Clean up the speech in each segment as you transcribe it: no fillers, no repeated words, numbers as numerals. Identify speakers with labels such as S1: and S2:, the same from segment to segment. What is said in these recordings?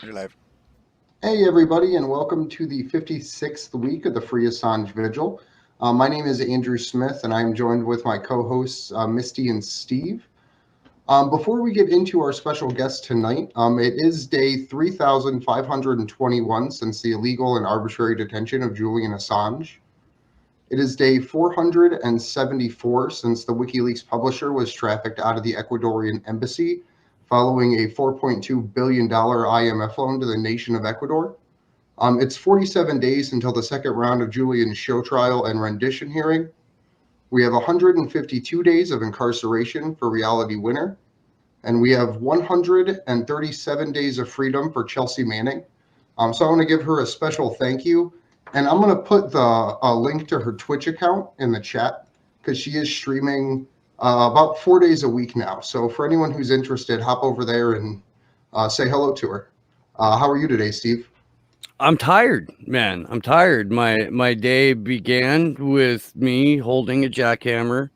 S1: You're live.
S2: Hey, everybody, and welcome to the 56th week of the Free Assange Vigil. My name is Andrew Smith, and I'm joined with my co hosts, Misty and Steve. Before we get into our special guest tonight, it is day 3,521 since the illegal and arbitrary detention of Julian Assange. It is day 474 since the Wikileaks publisher was trafficked out of the Ecuadorian embassy following a $4.2 billion IMF loan to the nation of Ecuador. It's 47 days until the second round of Julian's show trial and rendition hearing. We have 152 days of incarceration for Reality Winner, and we have 137 days of freedom for Chelsea Manning. So I want to give her a special thank you, and I'm going to put the link to her Twitch account in the chat because she is streaming about 4 days a week now. So for anyone who's interested, hop over there and say hello to her. How are you today, Steve?
S3: I'm tired, man. I'm tired. My day began with me holding a jackhammer,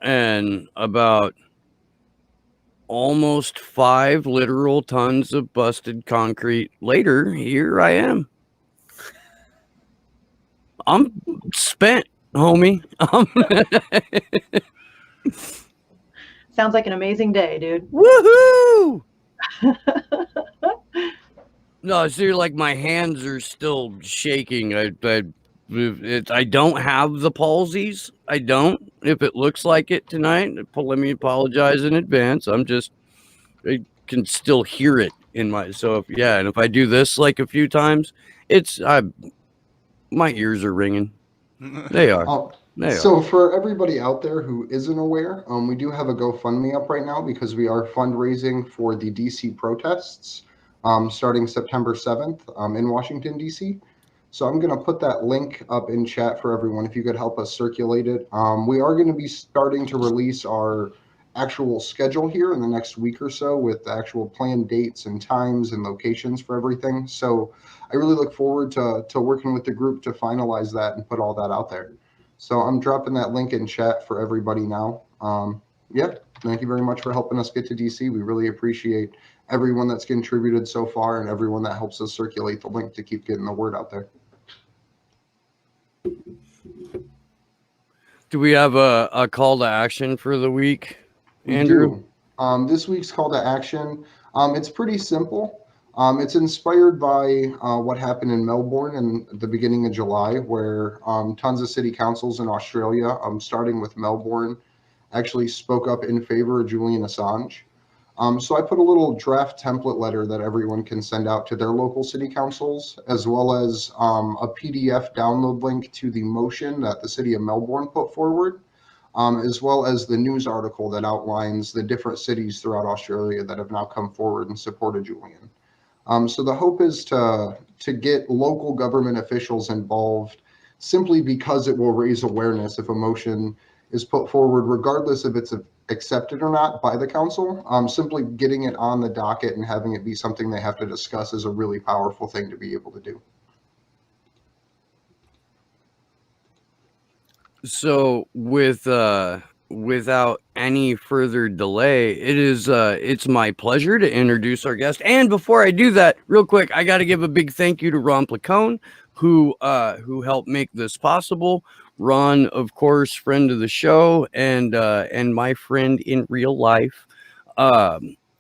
S3: and about almost 5 literal tons of busted concrete later, here I am. I'm spent, homie.
S4: Sounds like an amazing day, dude.
S3: Woohoo! No, so like my hands are still shaking. I don't have the palsies. I don't. If it looks like it tonight, let me apologize in advance. I can still hear it in my. So and if I do this like a few times, my ears are ringing. They are.
S2: So for everybody out there who isn't aware, we do have a GoFundMe up right now because we are fundraising for the DC protests starting September 7th in Washington, DC. So I'm going to put that link up in chat for everyone if you could help us circulate it. We are going to be starting to release our actual schedule here in the next week or so with the actual planned dates and times and locations for everything. So I really look forward to working with the group to finalize that and put all that out there. So I'm dropping that link in chat for everybody now. Thank you very much for helping us get to DC. We really appreciate everyone that's contributed so far and everyone that helps us circulate the link to keep getting the word out there.
S3: Do we have a call to action for the week, Andrew?
S2: We do. This week's call to action, it's pretty simple. It's inspired by what happened in Melbourne in the beginning of July, where tons of city councils in Australia, starting with Melbourne, actually spoke up in favor of Julian Assange. So I put a little draft template letter that everyone can send out to their local city councils, as well as a PDF download link to the motion that the city of Melbourne put forward, as well as the news article that outlines the different cities throughout Australia that have now come forward and supported Julian. So the hope is to get local government officials involved simply because it will raise awareness if a motion is put forward, regardless if it's accepted or not by the council. Simply getting it on the docket and having it be something they have to discuss is a really powerful thing to be able to do.
S3: So without any further delay, it's my pleasure to introduce our guest. And before I do that, real quick, I got to give a big thank you to Ron Placone, who helped make this possible. Ron, of course, friend of the show and my friend in real life.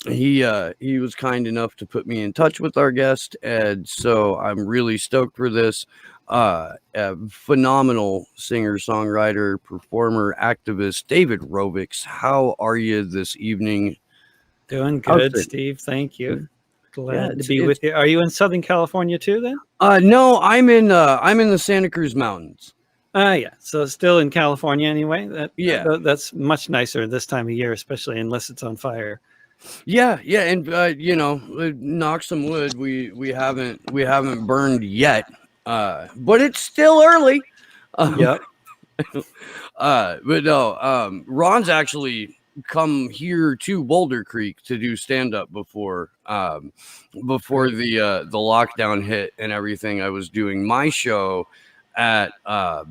S3: He was kind enough to put me in touch with our guest, Ed. So I'm really stoked for this. A phenomenal singer, songwriter, performer, activist, David Rovics. How are you this evening?
S5: Doing good, Steve. Thank you. Glad to be with you. Are you in Southern California too, then?
S3: No, I'm in the Santa Cruz Mountains.
S5: Yeah. So still in California anyway. That's much nicer this time of year, especially unless it's on fire.
S3: Yeah, and knock some wood. We haven't burned yet, but it's still early.
S5: Yep.
S3: But no, Ron's actually come here to Boulder Creek to do stand up before the lockdown hit and everything. I was doing my show at a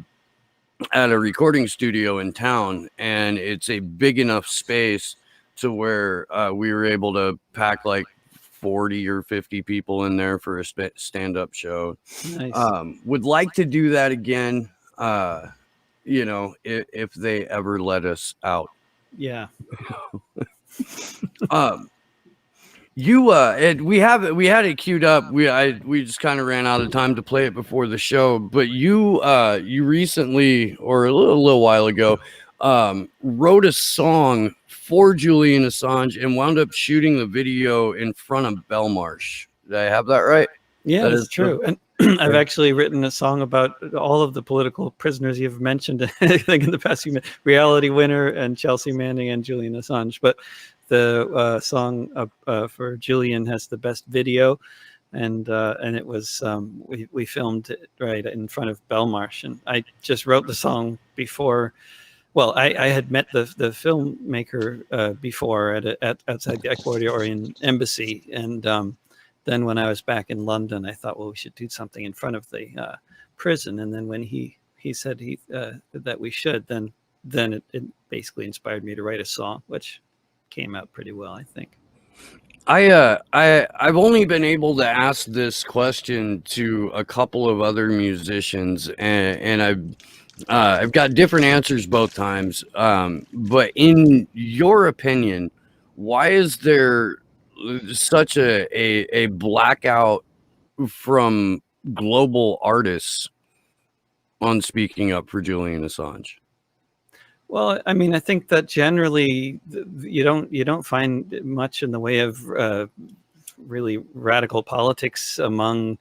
S3: recording studio in town, and it's a big enough space to where we were able to pack like 40 or 50 people in there for a stand-up show.
S5: Nice.
S3: Would like to do that again, you know, if they ever let us out.
S5: Yeah.
S3: We had it queued up. We just kind of ran out of time to play it before the show, but you recently, or a little while ago, wrote a song for Julian Assange and wound up shooting the video in front of Belmarsh. Did I have that right?
S5: Yeah, that's true. And I've actually written a song about all of the political prisoners you've mentioned, I think, in the past few minutes. Reality Winner and Chelsea Manning and Julian Assange. But the song for Julian has the best video, and it was we filmed it right in front of Belmarsh, and I just wrote the song before. Well, I had met the filmmaker before at outside the Ecuadorian embassy, and then when I was back in London, I thought, well, we should do something in front of the prison, and then when he said that we should, then it basically inspired me to write a song, which came out pretty well, I think.
S3: I've only been able to ask this question to a couple of other musicians, and I've got different answers both times. But in your opinion, why is there such a blackout from global artists on speaking up for Julian Assange?
S5: Well, I mean, I think that generally you don't find much in the way of really radical politics among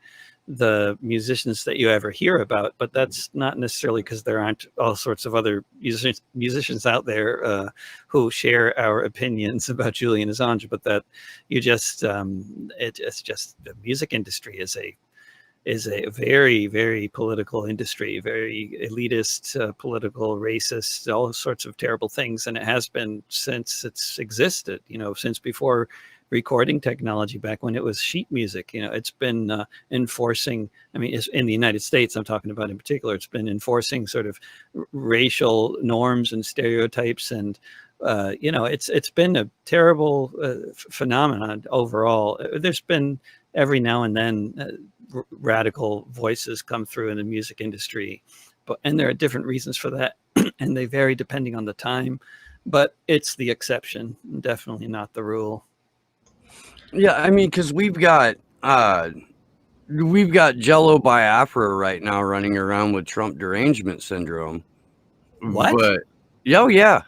S5: the musicians that you ever hear about, but that's not necessarily because there aren't all sorts of other musicians out there who share our opinions about Julian Assange, but that you just it's just the music industry is a very, very political industry, very elitist, political, racist, all sorts of terrible things. And it has been since it's existed, you know, since before recording technology, back when it was sheet music. You know, it's been enforcing, I mean, in the United States, I'm talking about in particular, it's been enforcing sort of racial norms and stereotypes. And, you know, it's been a terrible phenomenon overall. There's been every now and then radical voices come through in the music industry, and there are different reasons for that, and they vary depending on the time, but it's the exception, definitely not the rule.
S3: Yeah, I mean, because we've got Jello Biafra right now running around with Trump derangement syndrome.
S5: What?
S3: But, yeah.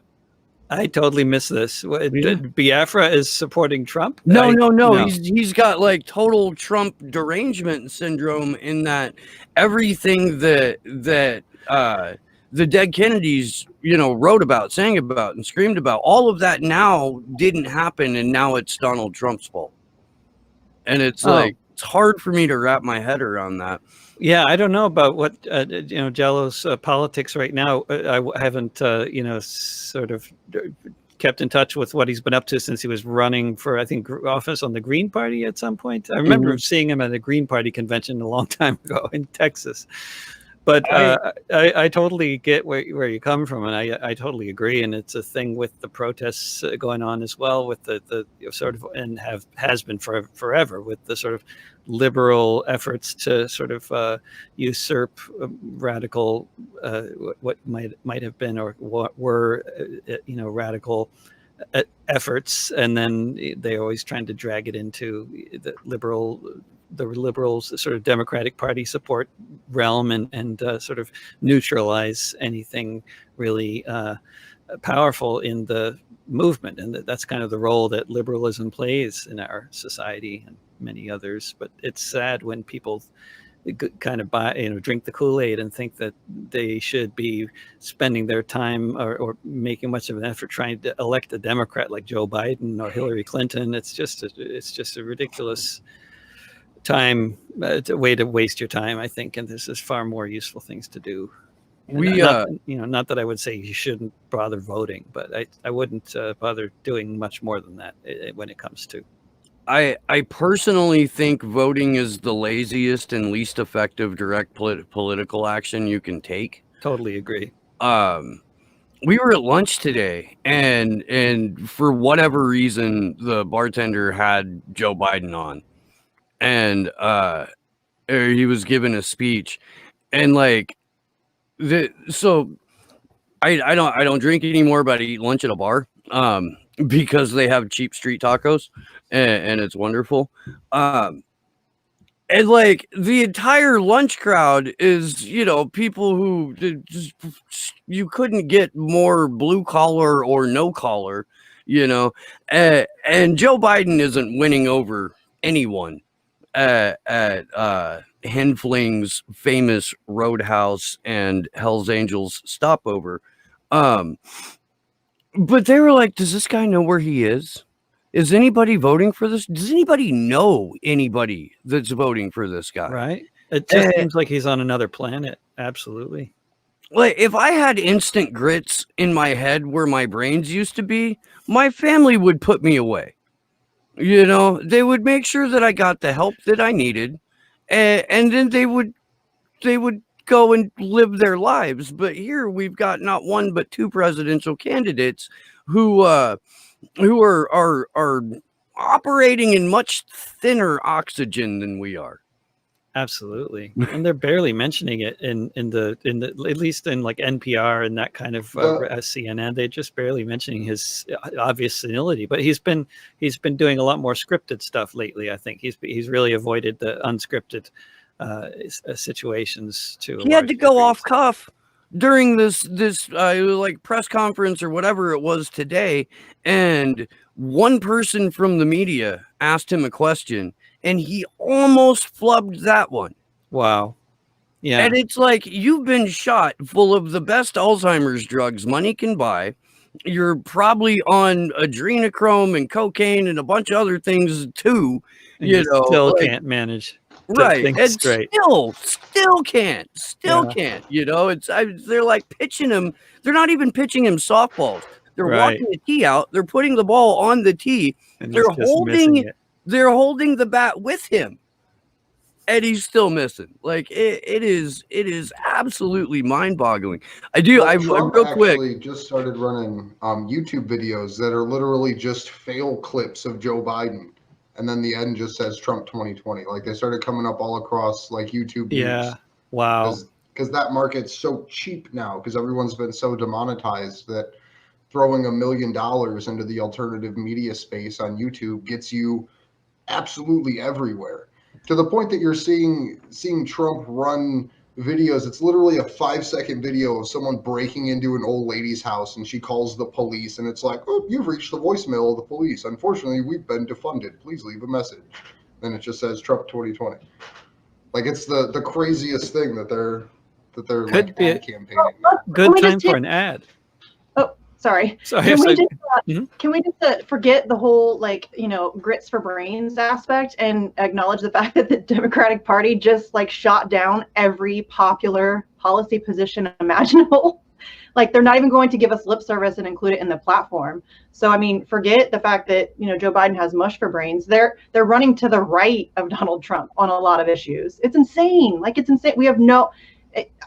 S5: I totally missed this. Biafra is supporting Trump?
S3: No. He's got like total Trump derangement syndrome in that everything that the dead Kennedys, you know, wrote about, sang about, and screamed about, all of that now didn't happen, and now it's Donald Trump's fault. And it's like, it's hard for me to wrap my head around that.
S5: Yeah, I don't know about what you know, Jello's politics right now. I haven't you know, sort of kept in touch with what he's been up to since he was running for, I think, office on the Green Party at some point. I remember seeing him at a Green Party convention a long time ago in Texas. But I totally get where you come from, and I totally agree. And it's a thing with the protests going on as well, with the sort of, and has been forever, with the sort of liberal efforts to sort of usurp radical what might have been, or what were you know, radical efforts, and then they're always trying to drag it into the liberals, the sort of Democratic Party support realm, and sort of neutralize anything really powerful in the movement. And that's kind of the role that liberalism plays in our society and many others. But it's sad when people kind of drink the Kool-Aid and think that they should be spending their time or making much of an effort trying to elect a Democrat like Joe Biden or Hillary Clinton. It's just a ridiculous way to waste your time, I think, and this is far more useful things to do. Not that I would say you shouldn't bother voting, but I wouldn't bother doing much more than that when it comes to.
S3: I personally think voting is the laziest and least effective direct political action you can take.
S5: Totally agree.
S3: we were at lunch today, and for whatever reason, the bartender had Joe Biden on, and he was giving a speech, and like so I don't drink anymore, but I eat lunch at a bar because they have cheap street tacos, and it's wonderful. And like the entire lunch crowd is, people who just, you couldn't get more blue collar or no collar, and Joe Biden isn't winning over anyone at Henfling's famous Roadhouse and Hell's Angels stopover. But they were like, does this guy know where he is? Is anybody voting for this? Does anybody know anybody that's voting for this guy?
S5: Right. It just seems like he's on another planet. Absolutely.
S3: Like, if I had instant grits in my head where my brains used to be, my family would put me away. They would make sure that I got the help that I needed, and then they would go and live their lives. But here we've got not one but two presidential candidates who are operating in much thinner oxygen than we are.
S5: Absolutely. And they're barely mentioning it in the at least in like NPR and that kind of CNN. They're just barely mentioning his obvious senility. But he's been doing a lot more scripted stuff lately. I think he's really avoided the unscripted situations too.
S3: He had to go off cuff during this like press conference or whatever it was today, and one person from the media asked him a question, and he almost flubbed that one.
S5: Wow. Yeah.
S3: And it's like, you've been shot full of the best Alzheimer's drugs money can buy. You're probably on adrenochrome and cocaine and a bunch of other things too.
S5: And you still can't manage.
S3: Right. And
S5: straight.
S3: still can't. They're like pitching him. They're not even pitching him softballs. They're walking the tee out. They're putting the ball on the tee.
S5: And
S3: they're holding the bat with him, and he's still missing. Like it is absolutely mind-boggling.
S2: Trump
S3: real quick
S2: actually just started running YouTube videos that are literally just fail clips of Joe Biden, and then the end just says Trump 2020. Like they started coming up all across like YouTube.
S5: Yeah. Wow.
S2: Because that market's so cheap now, because everyone's been so demonetized that throwing $1 million into the alternative media space on YouTube gets you absolutely everywhere, to the point that you're seeing Trump run videos. It's literally a 5-second video of someone breaking into an old lady's house, and she calls the police, and it's like, oh, you've reached the voicemail of the police. Unfortunately, we've been defunded. Please leave a message. Then it just says Trump 2020. Like, it's the craziest thing that they're like ad campaigning.
S5: Good time for an ad.
S4: Sorry. Can we just forget the whole grits for brains aspect and acknowledge the fact that the Democratic Party just shot down every popular policy position imaginable? Like, they're not even going to give us lip service and include it in the platform. So I mean, forget the fact that Joe Biden has mush for brains. They're running to the right of Donald Trump on a lot of issues. It's insane. It's insane. We have no.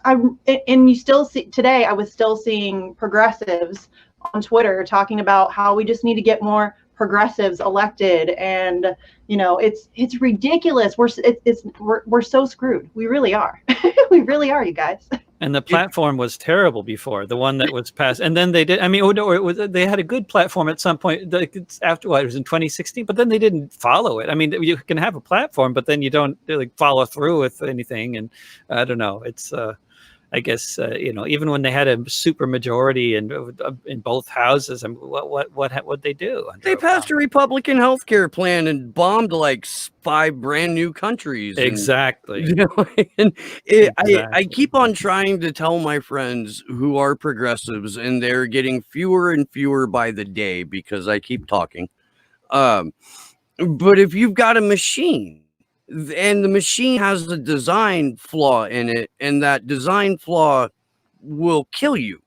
S4: And you still see today, I was still seeing progressives on Twitter talking about how we just need to get more progressives elected, and it's ridiculous. We're so screwed. We really are. We really are, you guys.
S5: And the platform was terrible before, the one that was passed. And then they did. I mean, they had a good platform at some point. After it was in 2016, but then they didn't follow it. I mean, you can have a platform, but then you don't follow through with anything. And I don't know. It's I guess even when they had a super majority in both houses, I mean, what they do?
S3: They passed a Republican health care plan and bombed 5 brand new countries.
S5: Exactly.
S3: I keep on trying to tell my friends who are progressives, and they're getting fewer and fewer by the day because I keep talking. But if you've got a machine, and the machine has a design flaw in it, and that design flaw will kill you,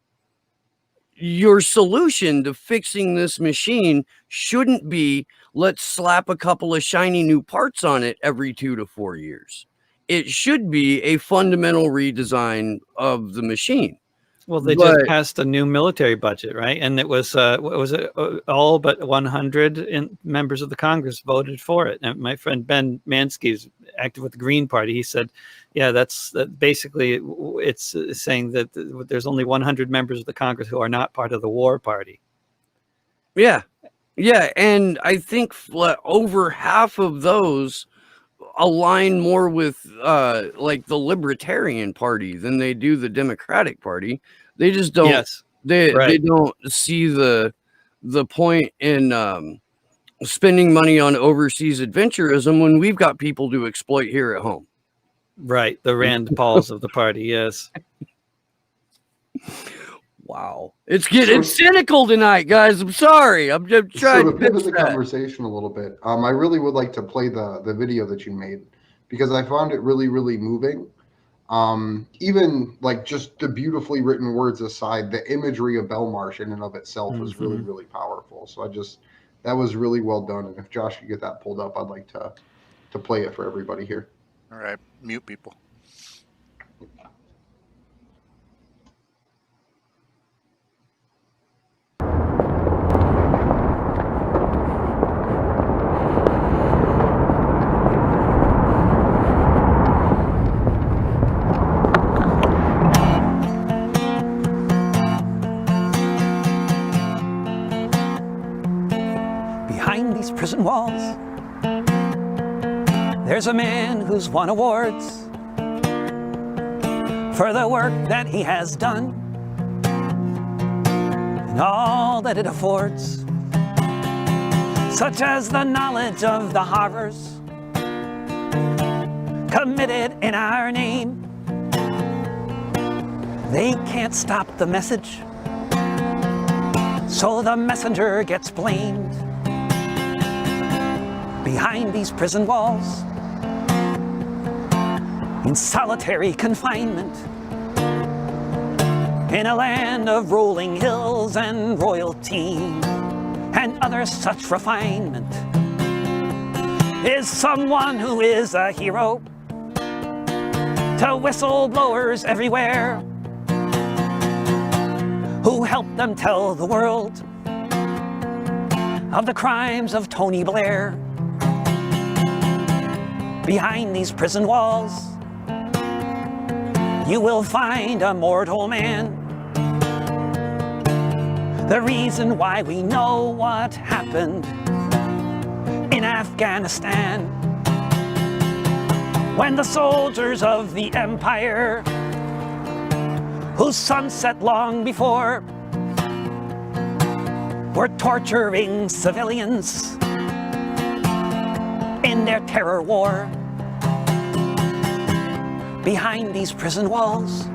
S3: your solution to fixing this machine shouldn't be, let's slap a couple of shiny new parts on it every 2 to 4 years. It should be a fundamental redesign of the machine.
S5: Well, they just passed a new military budget, right? And it was, what was it? All but 100 members of the Congress voted for it. And my friend Ben Mansky is active with the Green Party. He said, yeah, that's basically, it's saying that there's only 100 members of the Congress who are not part of the war party.
S3: Yeah. Yeah. And I think over half of those align more with like the Libertarian Party than they do the Democratic Party. They just don't.
S5: Yes,
S3: they don't see the point in spending money on overseas adventurism when we've got people to exploit here at home.
S5: Right, the Rand Pauls of the party. Yes.
S3: Wow, it's cynical tonight, guys. I'm sorry. I'm just trying
S2: to pivot the conversation a little bit. I really would like to play the video that you made because I found it really, really moving. Even like just the beautifully written words aside, the imagery of Belmarsh in and of itself was really, really powerful. So that was really well done. And if Josh could get that pulled up, I'd like to play it for everybody here.
S1: All right, mute people.
S6: Prison walls, there's a man who's won awards for the work that he has done and all that it affords, such as the knowledge of the horrors committed in our name. They can't stop the message, so the messenger gets blamed. Behind these prison walls, in solitary confinement, in a land of rolling hills and royalty and other such refinement, is someone who is a hero to whistleblowers everywhere, who help them tell the world of the crimes of Tony Blair. Behind these prison walls, you will find a mortal man. The reason why we know what happened in Afghanistan, when the soldiers of the empire, whose sun set long before, were torturing civilians in their terror war. Behind these prison walls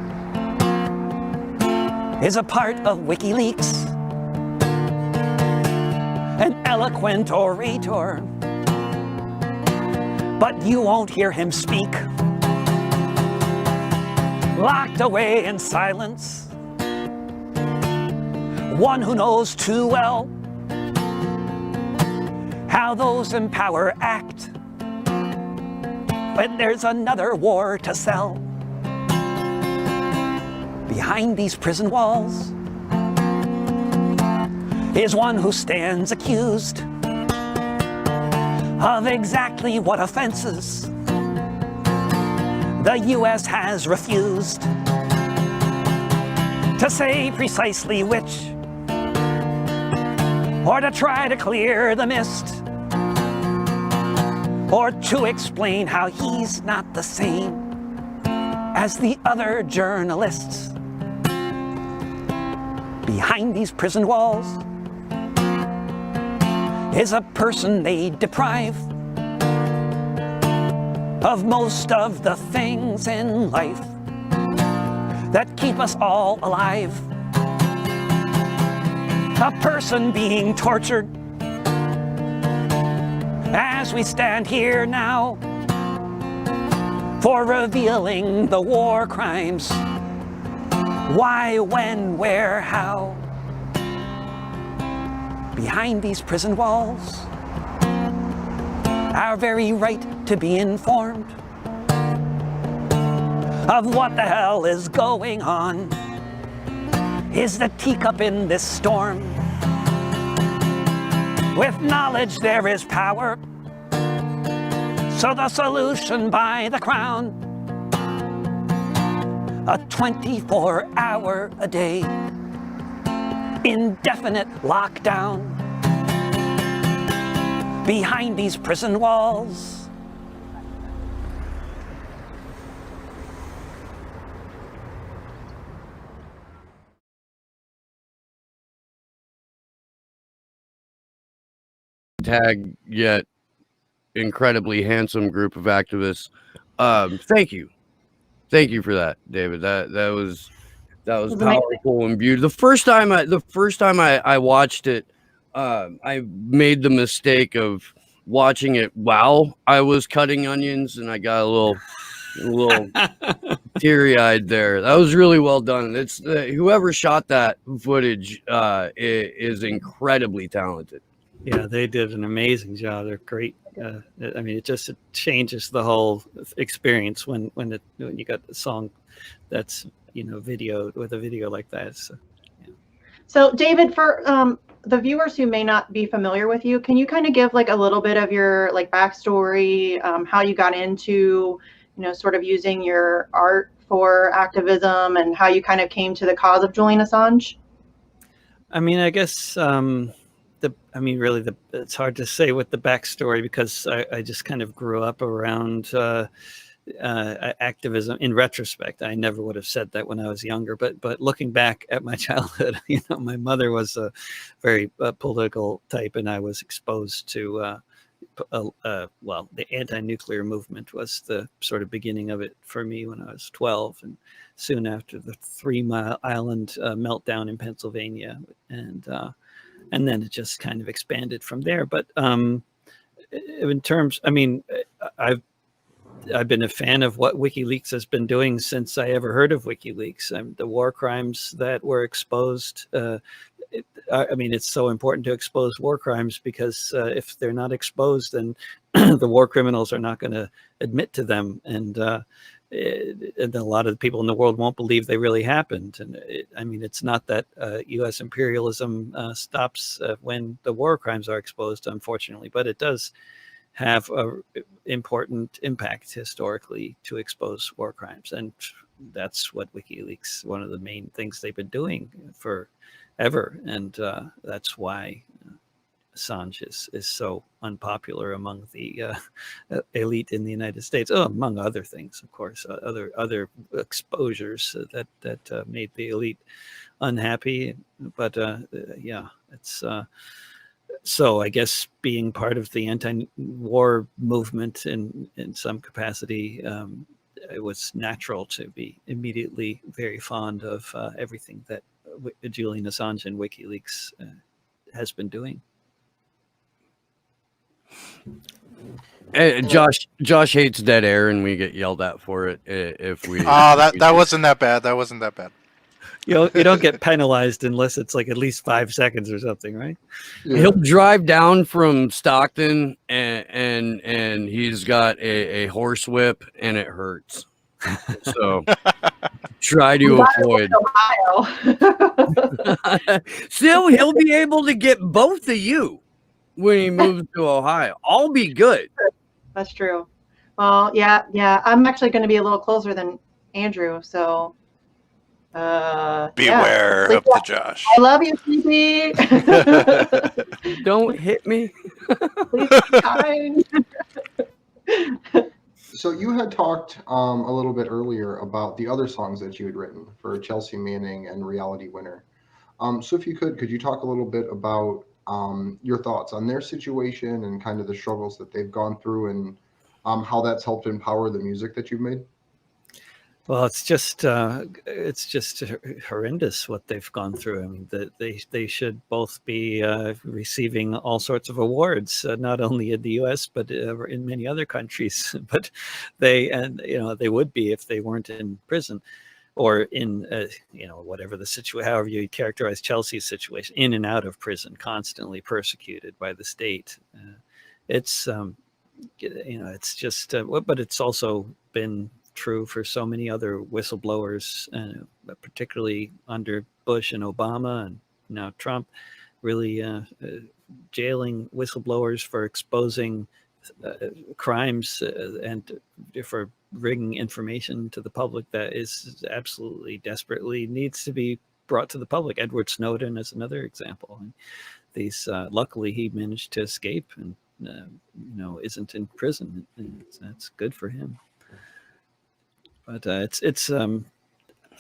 S6: is a part of Wikileaks, an eloquent orator, but you won't hear him speak. Locked away in silence, one who knows too well how those in power act when there's another war to sell. Behind these prison walls is one who stands accused of exactly what offenses the U.S. has refused to say precisely which, or to try to clear the mist, or to explain how he's not the same as the other journalists. Behind these prison walls is a person they deprive of most of the things in life that keep us all alive. A person being tortured as we stand here now for revealing the war crimes. Why, when, where, how? Behind these prison walls, our very right to be informed of what the hell is going on is the teacup in this storm. With knowledge there is power, so the solution by the crown. A 24-hour-a-day indefinite lockdown behind these prison walls.
S3: Tag yet incredibly handsome group of activists. Thank you for that, David. That was powerful and beautiful. The first time I watched it, I made the mistake of watching it while I was cutting onions, and I got a little teary-eyed there. That was really well done. It's whoever shot that footage is incredibly talented.
S5: Yeah, they did an amazing job. They're great. I mean, it changes the whole experience when you got the song that's video with a video like that. So, yeah.
S4: So David, for the viewers who may not be familiar with you, can you kind of give like a little bit of your like backstory, how you got into sort of using your art for activism, and how you kind of came to the cause of Julian Assange?
S5: I mean, I guess it's hard to say with the backstory, because I just kind of grew up around activism. In retrospect, I never would have said that when I was younger, but looking back at my childhood, my mother was a very political type, and I was exposed to the anti-nuclear movement was the sort of beginning of it for me when I was 12, and soon after the 3 Mile Island meltdown in Pennsylvania, and then it just kind of expanded from there. But in terms, I mean, I've been a fan of what Wikileaks has been doing since I ever heard of Wikileaks. The war crimes that were exposed. I mean, it's so important to expose war crimes, because if they're not exposed, then the war criminals are not going to admit to them, and a lot of the people in the world won't believe they really happened. And I mean, it's not that U.S. imperialism stops when the war crimes are exposed, unfortunately, but it does have an important impact historically to expose war crimes. And that's what WikiLeaks, one of the main things they've been doing forever. And that's why Assange is so unpopular among the elite in the United States, among other things, of course, other exposures that made the elite unhappy. But yeah, it's so I guess being part of the anti-war movement in some capacity, it was natural to be immediately very fond of everything that Julian Assange and WikiLeaks has been doing.
S3: Hey, Josh hates dead air, and we get yelled at for it if we.
S1: That wasn't that bad. That wasn't that bad.
S5: You don't get penalized unless it's like at least 5 seconds or something, right?
S3: Yeah. He'll drive down from Stockton, and he's got a horse whip, and it hurts. So try to avoid. Still, he'll be able to get both of you when he moves to Ohio. I'll be good.
S4: That's true. Well, yeah. I'm actually going to be a little closer than Andrew, so
S1: beware of the Josh.
S4: I love you, Sleepy.
S3: Don't hit me.
S4: Please be kind.
S2: So you had talked a little bit earlier about the other songs that you had written for Chelsea Manning and Reality Winner. So if you could you talk a little bit about your thoughts on their situation and kind of the struggles that they've gone through, and how that's helped empower the music that you've made?
S5: Well, it's just horrendous what they've gone through. I mean, they should both be receiving all sorts of awards, not only in the U.S. but in many other countries. But they would be if they weren't in prison, or in whatever the situation, however you characterize Chelsea's situation, in and out of prison, constantly persecuted by the state. It's just, but it's also been true for so many other whistleblowers, particularly under Bush and Obama and now Trump, really jailing whistleblowers for exposing crimes and for bringing information to the public that is absolutely desperately needs to be brought to the public. Edward Snowden is another example. And these luckily he managed to escape and isn't in prison, and that's good for him. But it's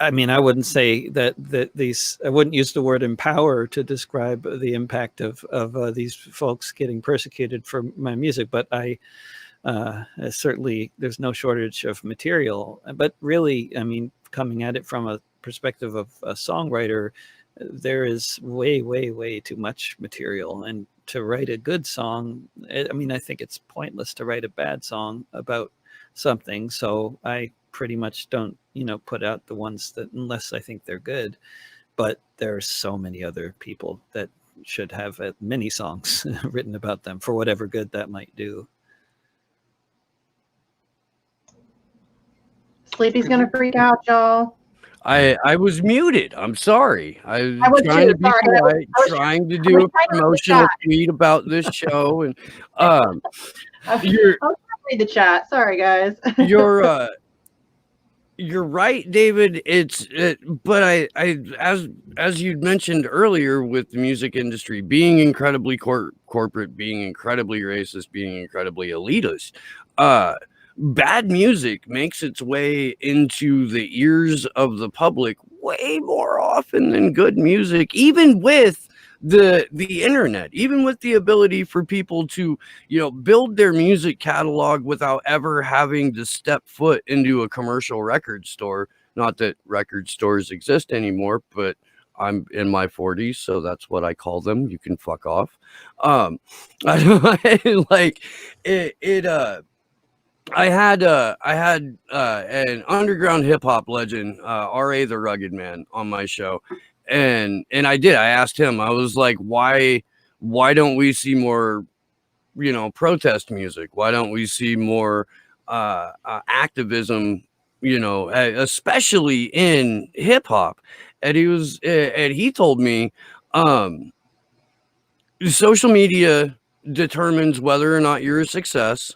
S5: I mean, I wouldn't say that these. I wouldn't use the word empower to describe the impact of these folks getting persecuted for my music. But I certainly there's no shortage of material. But really, I mean, coming at it from a perspective of a songwriter, there is way too much material. And to write a good song, I mean, I think it's pointless to write a bad song about something. So I pretty much don't put out the ones that, unless I think they're good. But there are so many other people that should have many songs written about them for whatever good that might do.
S4: Sleepy's gonna freak out, y'all.
S3: I was muted. I'm sorry. I
S4: was
S3: trying
S4: too,
S3: to be
S4: sorry.
S3: quiet, trying to do a promotional tweet about this show, and you're
S4: I'll read the chat. Sorry, guys.
S3: You're right, David. But I as you'd mentioned earlier, with the music industry being incredibly corporate, being incredibly racist, being incredibly elitist, bad music makes its way into the ears of the public way more often than good music, even with the internet, even with the ability for people to build their music catalog without ever having to step foot into a commercial record store. Not that record stores exist anymore, but I'm in my 40s, so that's what I call them. You can fuck off. I had an underground hip hop legend, R.A. the Rugged Man, on my show. And I asked him, I was like, why don't we see more, protest music? Why don't we see more activism, especially in hip hop? And he told me, social media determines whether or not you're a success,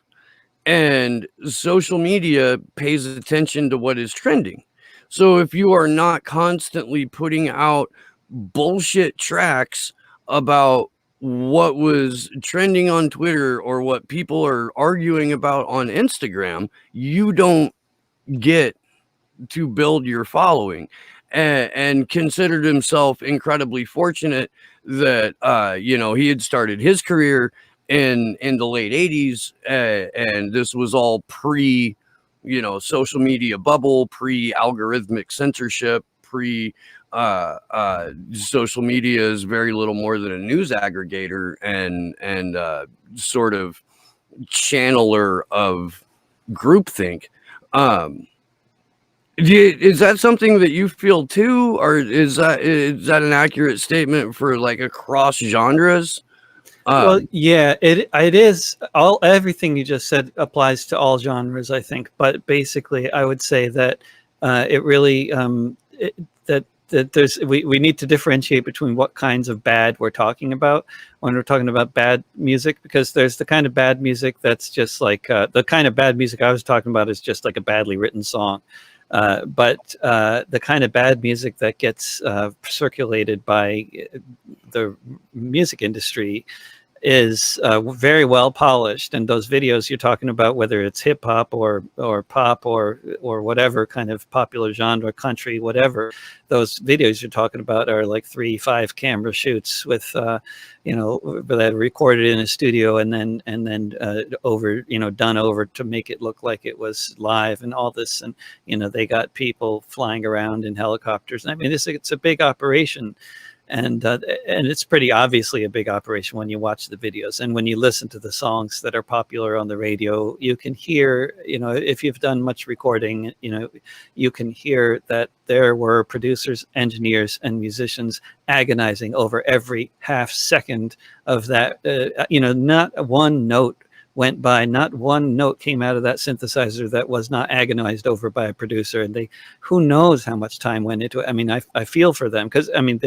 S3: and social media pays attention to what is trending. So if you are not constantly putting out bullshit tracks about what was trending on Twitter or what people are arguing about on Instagram, you don't get to build your following. And considered himself incredibly fortunate that he had started his career in the late 80s, and this was all pre social media bubble, pre algorithmic censorship, pre social media is very little more than a news aggregator and sort of channeler of groupthink. Is that something that you feel too, or is that an accurate statement for like across genres?
S5: Well, yeah, it is. Everything you just said applies to all genres, I think. But basically, I would say that it really that there's we need to differentiate between what kinds of bad we're talking about when we're talking about bad music, because there's the kind of bad music that's just like the kind of bad music I was talking about is just like a badly written song. But the kind of bad music that gets circulated by the music industry is very well polished, and those videos you're talking about, whether it's hip hop or pop or whatever kind of popular genre, country, whatever, those videos you're talking about are like 3-5 camera shoots with that are recorded in a studio and then over done over to make it look like it was live and all this, and they got people flying around in helicopters. I mean, it's a big operation. And it's pretty obviously a big operation when you watch the videos and when you listen to the songs that are popular on the radio. You can hear, if you've done much recording, you can hear that there were producers, engineers, and musicians agonizing over every half second of that. Not one note went by, not one note came out of that synthesizer that was not agonized over by a producer. And who knows how much time went into it. I mean, I feel for them, because I mean,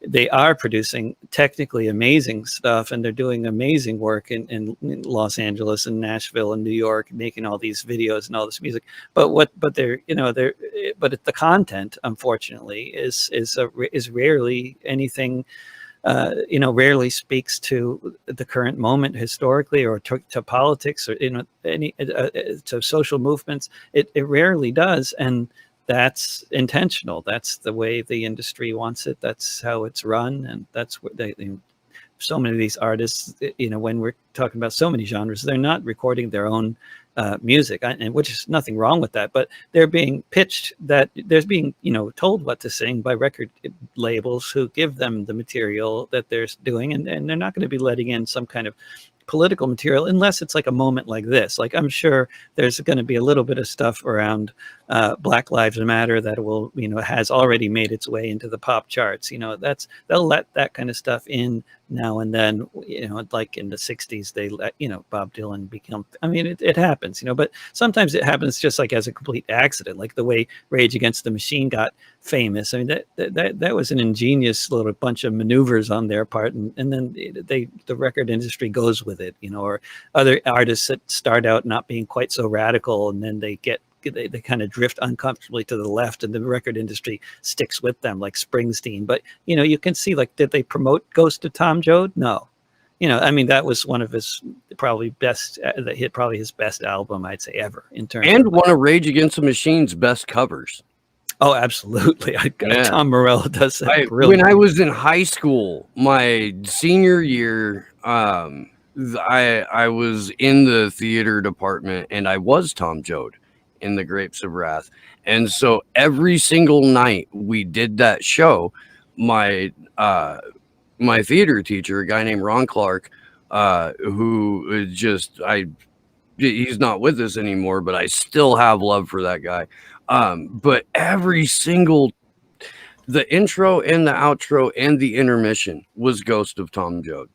S5: they are producing technically amazing stuff, and they're doing amazing work in Los Angeles and Nashville and New York, making all these videos and all this music. But the content, unfortunately, is rarely anything. Rarely speaks to the current moment historically, or to politics, or to social movements. It rarely does, and that's intentional. That's the way the industry wants it. That's how it's run, and that's what so many of these artists, when we're talking about so many genres, they're not recording their own music, and which is nothing wrong with that, but they're being pitched, that there's being told what to sing by record labels who give them the material that they're doing, and they're not going to be letting in some kind of political material unless it's like a moment like this. Like, I'm sure there's going to be a little bit of stuff around Black Lives Matter that will has already made its way into the pop charts. They'll let that kind of stuff in now and then. Like in the 60s, they let Bob Dylan become, I mean, it happens, but sometimes it happens just like as a complete accident, like the way Rage Against the Machine got famous. I mean, that was an ingenious little bunch of maneuvers on their part, and then the record industry goes with it, or other artists that start out not being quite so radical, and then they kind of drift uncomfortably to the left, and the record industry sticks with them, like Springsteen. But you can see, like, did they promote Ghost of Tom Joad? No. I mean, that was one of his probably best, that hit probably his best album, I'd say, ever, in terms
S3: and one of Rage Against the Machine's best covers.
S5: Oh, absolutely. Tom Morello does that
S3: brilliant. When I was in high school, my senior year, I was in the theater department, and I was Tom Joad in The Grapes of Wrath. And so every single night we did that show, my theater teacher, a guy named Ron Clark, who he's not with us anymore, but I still have love for that guy. But every single, the intro and the outro and the intermission was Ghost of Tom Joad.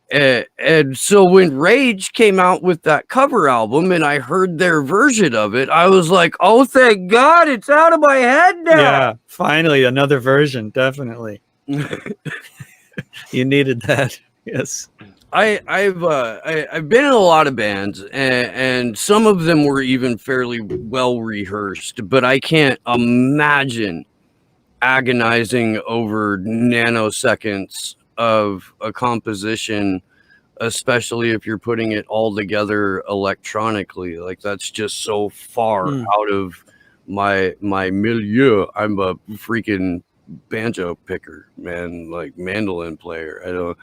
S3: And so when Rage came out with that cover album and I heard their version of it, I was like, oh, thank God, it's out of my head now.
S5: Yeah, finally, another version, definitely. You needed that. Yes.
S3: I've been in a lot of bands, and some of them were even fairly well rehearsed, but I can't imagine agonizing over nanoseconds of a composition, especially if you're putting it all together electronically. Like, that's just so far out of my milieu. I'm a freaking banjo picker, man, like mandolin player.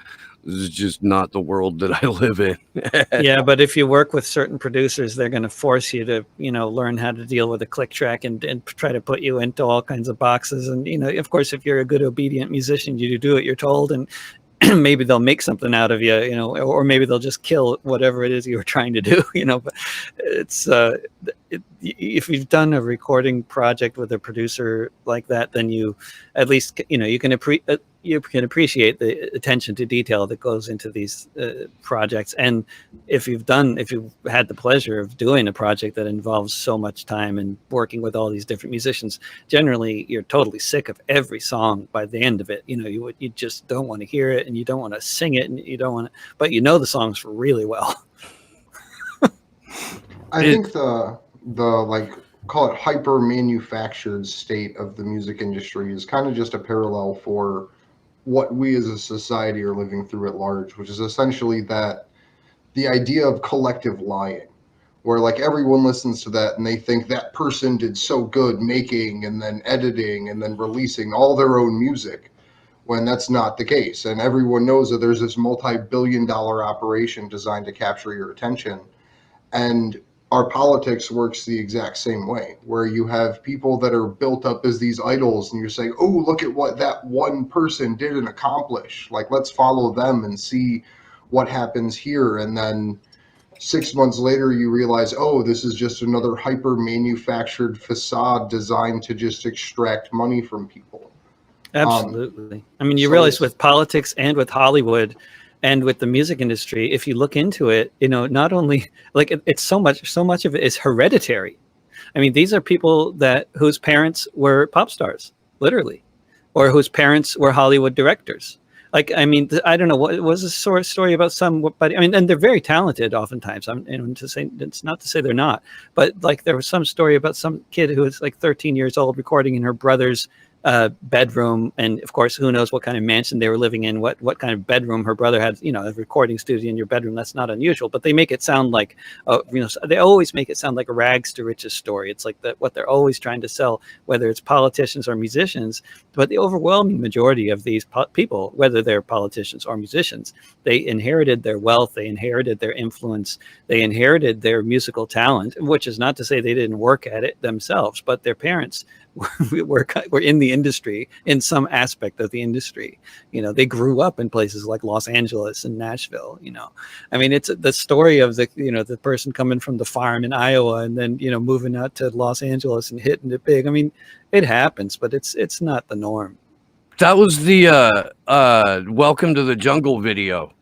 S3: This is just not the world that I live in.
S5: Yeah, but if you work with certain producers, they're going to force you to, learn how to deal with a click track and try to put you into all kinds of boxes. And, of course, if you're a good, obedient musician, you do what you're told, and maybe they'll make something out of you, or maybe they'll just kill whatever it is you were trying to do, but it's, if you've done a recording project with a producer like that, then you at least, you can appreciate the attention to detail that goes into these projects. And if you've had the pleasure of doing a project that involves so much time and working with all these different musicians, generally you're totally sick of every song by the end of it. You just don't want to hear it, and you don't want to sing it, and you don't want to, but the songs really well.
S2: I think the like, call it hyper manufactured state of the music industry is kind of just a parallel for what we as a society are living through at large, which is essentially that the idea of collective lying, where like everyone listens to that and they think that person did so good making and then editing and then releasing all their own music, when that's not the case. And everyone knows that there's this multi-billion-dollar operation designed to capture your attention. And our politics works the exact same way, where you have people that are built up as these idols, and you're saying, oh, look at what that one person did and accomplish. Like, let's follow them and see what happens here. And then 6 months later, you realize, oh, this is just another hyper manufactured facade designed to just extract money from people.
S5: Absolutely. I mean, you realize with politics and with Hollywood and with the music industry, if you look into it, not only like it's so much of it is hereditary. I mean, these are people whose parents were pop stars, literally, or whose parents were Hollywood directors. Like, I mean, I don't know, what was a sort of story about somebody. I mean, and they're very talented oftentimes. It's not to say they're not, but like there was some story about some kid who was like 13 years old recording in her brother's bedroom, and of course, who knows what kind of mansion they were living in, what kind of bedroom her brother had. A recording studio in your bedroom, that's not unusual, but they make it sound like they always make it sound like a rags to riches story. It's like what they're always trying to sell, whether it's politicians or musicians. But the overwhelming majority of these people, whether they're politicians or musicians, they inherited their wealth, they inherited their influence, they inherited their musical talent, which is not to say they didn't work at it themselves, but their parents were in the industry, in some aspect of the industry. They grew up in places like Los Angeles and Nashville. I mean, it's the story of the person coming from the farm in Iowa and then moving out to Los Angeles and hitting it big. I mean, it happens, but it's not the norm.
S3: That was the Welcome to the Jungle video.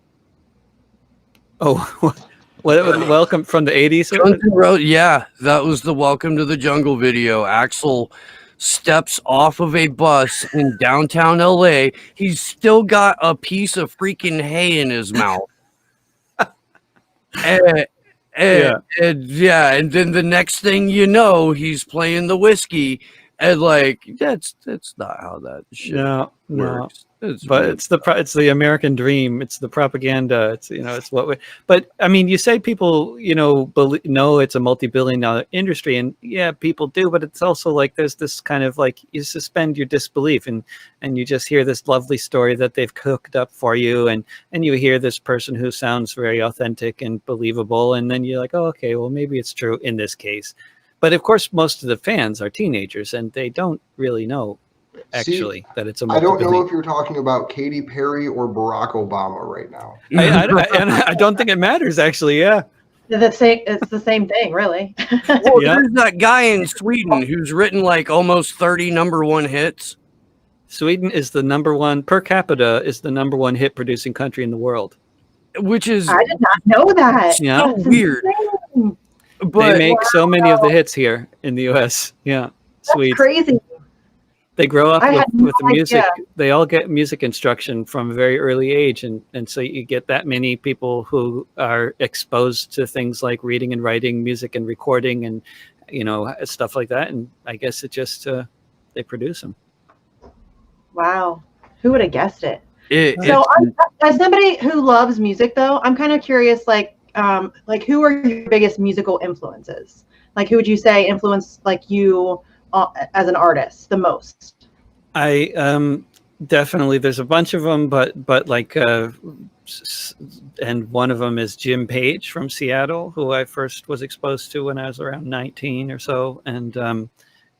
S5: Oh, welcome from the 80s?
S3: Yeah, that was the Welcome to the Jungle video. Axl steps off of a bus in downtown LA. He's still got a piece of freaking hay in his mouth. and then the next thing you know, he's playing the whiskey, and like that's not how that shit works.
S5: It's the American dream. It's the propaganda. It's what we. But I mean, you say people, know it's a multi-billion-dollar industry, and yeah, people do. But it's also like there's this kind of like you suspend your disbelief, and you just hear this lovely story that they've cooked up for you, and you hear this person who sounds very authentic and believable, and then you're like, oh, okay, well maybe it's true in this case. But of course, most of the fans are teenagers, and they don't really know. Actually, that it's a
S2: I don't know if you're talking about Katy Perry or Barack Obama right now.
S5: I don't think it matters, actually. Yeah.
S4: It's the same thing, really.
S3: Well, there's that guy in Sweden who's written like almost 30 #1 hits.
S5: Sweden is the #1 per capita, is the #1 hit producing country in the world.
S3: Which is,
S4: I did not know that.
S3: Yeah, so weird.
S5: But they make so many of the hits here in the U.S. Yeah,
S4: Sweden. Crazy.
S5: They grow up with the music. They all get music instruction from a very early age. And so you get that many people who are exposed to things like reading and writing, music and recording and, stuff like that. And I guess it just, they produce them.
S4: Wow. Who would have guessed it? As somebody who loves music, though, I'm kind of curious, like who are your biggest musical influences? Like, who would you say influenced like you as an artist the most?
S5: I definitely, there's a bunch of them, but like and one of them is Jim Page from Seattle, who I first was exposed to when I was around 19 or so, and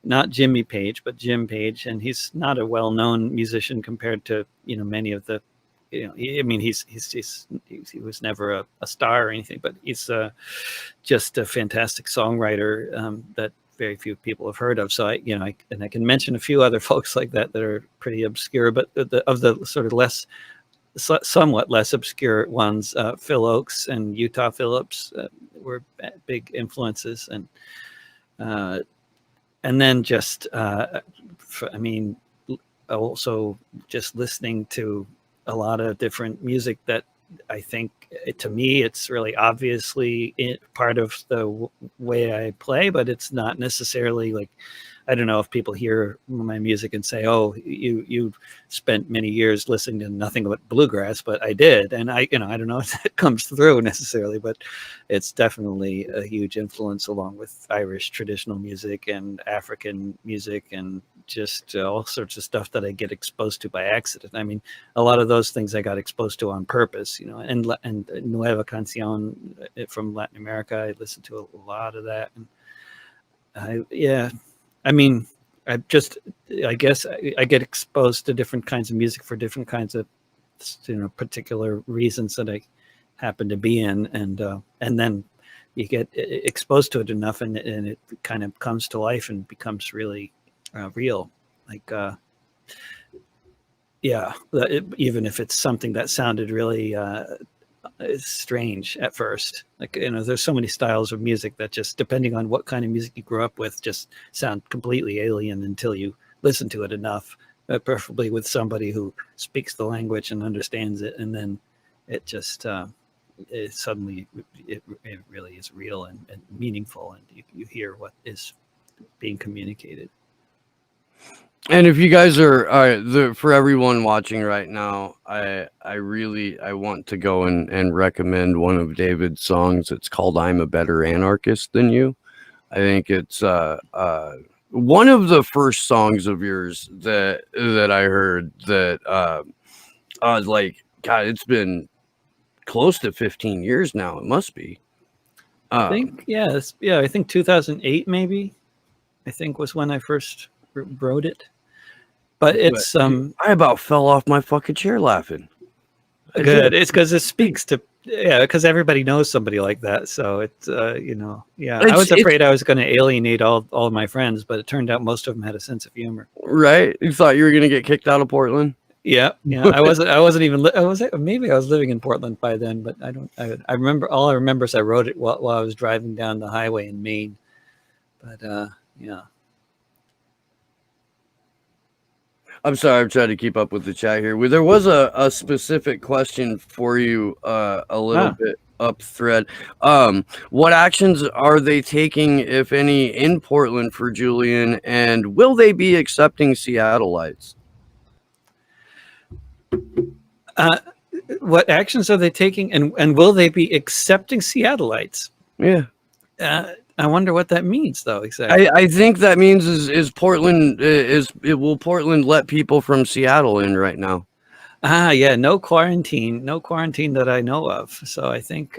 S5: not Jimmy Page, but Jim Page, and he's not a well-known musician compared to many of the he was never a star or anything, but he's just a fantastic songwriter that very few people have heard of. So I can mention a few other folks like that are pretty obscure, but of the sort of somewhat less obscure ones, Phil Oakes and Utah Phillips were big influences, and then just also just listening to a lot of different music that I think, to me, it's really obviously part of the way I play, but it's not necessarily like, I don't know if people hear my music and say, oh, you spent many years listening to nothing but bluegrass, but I did. And I don't know if that comes through necessarily, but it's definitely a huge influence, along with Irish traditional music and African music and just all sorts of stuff that I get exposed to by accident. I mean, a lot of those things I got exposed to on purpose, and Nueva Canción from Latin America. I listened to a lot of that. And I guess I get exposed to different kinds of music for different kinds of, particular reasons that I happen to be in. And then you get exposed to it enough and it kind of comes to life and becomes really real. Like Yeah, even if it's something that sounded really strange at first. Like, there's so many styles of music that just, depending on what kind of music you grew up with, just sound completely alien until you listen to it enough, preferably with somebody who speaks the language and understands it, and then it just suddenly it really is real and meaningful, and you hear what is being communicated.
S3: And if you guys are for everyone watching right now, I want to go and recommend one of David's songs. It's called "I'm a Better Anarchist Than You." I think it's one of the first songs of yours that I heard that I was like, God, it's been close to 15 years now. It must be.
S5: I think I think 2008 maybe. I think was when I first wrote it. But it's
S3: I about fell off my fucking chair laughing.
S5: Good. It's because it speaks to because everybody knows somebody like that. So it's I was afraid I was going to alienate all of my friends, but it turned out most of them had a sense of humor.
S3: Right? You thought you were going to get kicked out of Portland?
S5: Yeah. I wasn't even. Maybe I was living in Portland by then, but I don't. I remember all I remember is I wrote it while I was driving down the highway in Maine. But yeah.
S3: I'm sorry, I'm trying to keep up with the chat here. There was a specific question for you a little bit up thread. What actions are they taking, if any, in Portland for Julian, and will they be accepting Seattleites?
S5: What actions are they taking, and will they be accepting Seattleites?
S3: Yeah.
S5: I wonder what that means, though. Exactly.
S3: I think that means is Portland will Portland let people from Seattle in right now?
S5: Yeah, no quarantine that I know of. So I think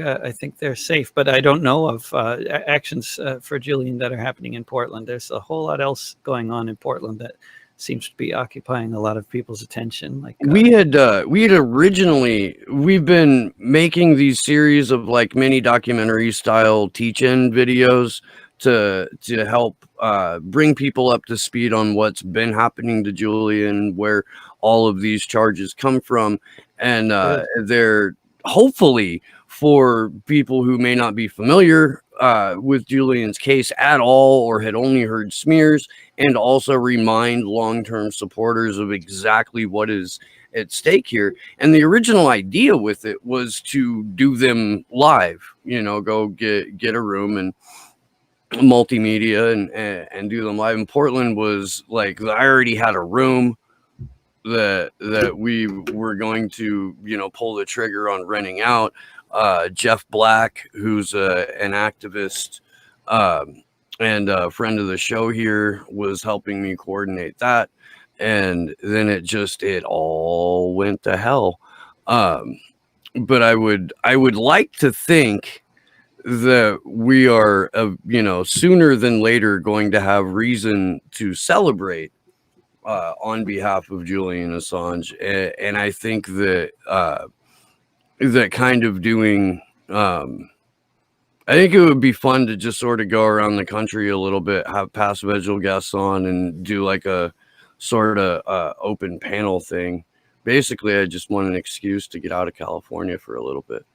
S5: they're safe, but I don't know of actions for Julian that are happening in Portland. There's a whole lot else going on in Portland that seems to be occupying a lot of people's attention. Like we've been making these series of like mini documentary style teach-in videos to help bring people up to speed on what's been happening to Julian, where all of these charges come from, and they're hopefully, for people who may not be familiar with Julian's case at all or had only heard smears, and also remind long-term supporters of exactly what is at stake here. And the original idea with it was to do them live, go get a room and multimedia and do them live. And Portland was like, I already had a room that we were going to, pull the trigger on renting out. Jeff Black, who's an activist and a friend of the show here, was helping me coordinate that. And then it all went to hell. But I would like to think that we are, sooner than later going to have reason to celebrate on behalf of Julian Assange. And I think that that kind of doing, I think it would be fun to just sort of go around the country a little bit, have past vigil guests on, and do like a sort of open panel thing. Basically, I just want an excuse to get out of California for a little bit.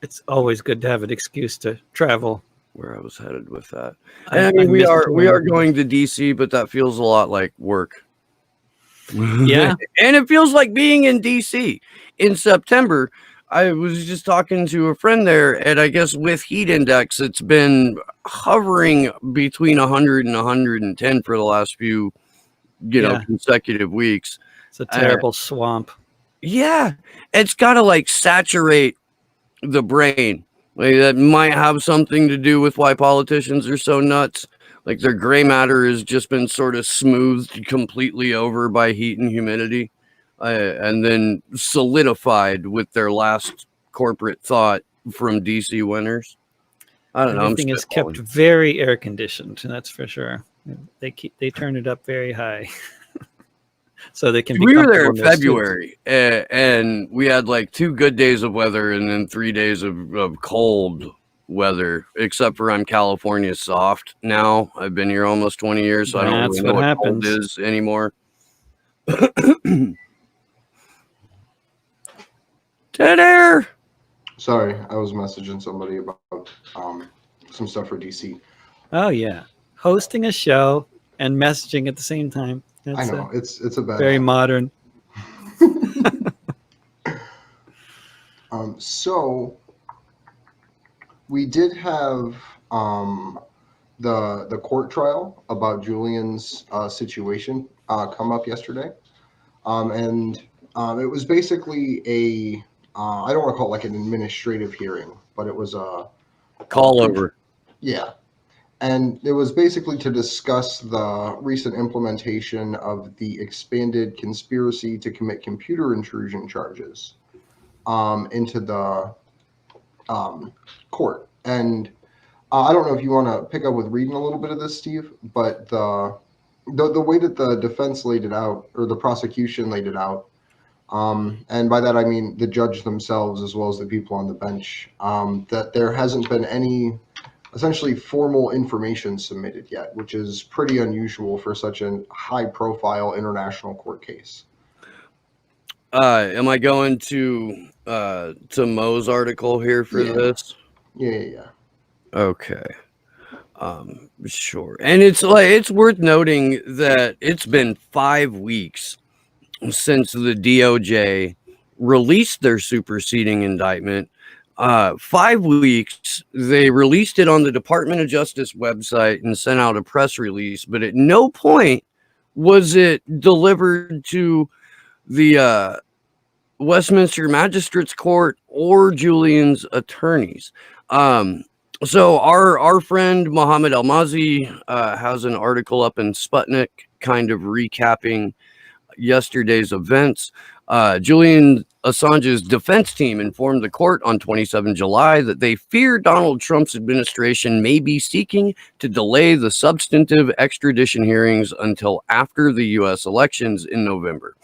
S5: It's always good to have an excuse to travel.
S3: Where I was headed with that. I mean, we are going to DC, but that feels a lot like work.
S5: Yeah.
S3: And it feels like being in DC in September. I was just talking to a friend there, and I guess with heat index, it's been hovering between 100 and 110 for the last few, consecutive weeks.
S5: It's a terrible swamp.
S3: Yeah. It's got to like saturate the brain. Like, that might have something to do with why politicians are so nuts. Like, their gray matter has just been sort of smoothed completely over by heat and humidity, and then solidified with their last corporate thought from DC winters. I don't know.
S5: Everything is kept very air conditioned, and that's for sure. They turn it up very high. So they can.
S3: We were there in February, and we had like 2 good days of weather and then 3 days of cold weather. Except for I'm California soft now. I've been here almost 20 years, so I don't really know what cold is anymore. Dead air.
S2: Sorry, I was messaging somebody about some stuff for DC.
S5: Oh yeah, hosting a show and messaging at the same time.
S2: I know it's a bad
S5: very
S2: habit.
S5: modern.
S2: So we did have the court trial about Julian's situation come up yesterday, and it was basically a I don't want to call it like an administrative hearing, but it was a
S3: Call over.
S2: Yeah. And it was basically to discuss the recent implementation of the expanded conspiracy to commit computer intrusion charges into the court. And I don't know if you want to pick up with reading a little bit of this, Steve, but the way that the defense laid it out, or the prosecution laid it out, and by that I mean the judge themselves as well as the people on the bench, that there hasn't been any essentially formal information submitted yet, which is pretty unusual for such a high-profile international court case.
S3: Am I going to Mo's article here for this?
S2: Yeah.
S3: Okay. Sure. And it's worth noting that it's been 5 weeks since the DOJ released their superseding indictment. 5 weeks, they released it on the Department of Justice website and sent out a press release, but at no point was it delivered to the Westminster Magistrates Court or Julian's attorneys. So our friend Mohammed Almazi has an article up in Sputnik kind of recapping yesterday's events. Julian Assange's defense team informed the court on 27 July that they fear Donald Trump's administration may be seeking to delay the substantive extradition hearings until after the U.S. elections in November.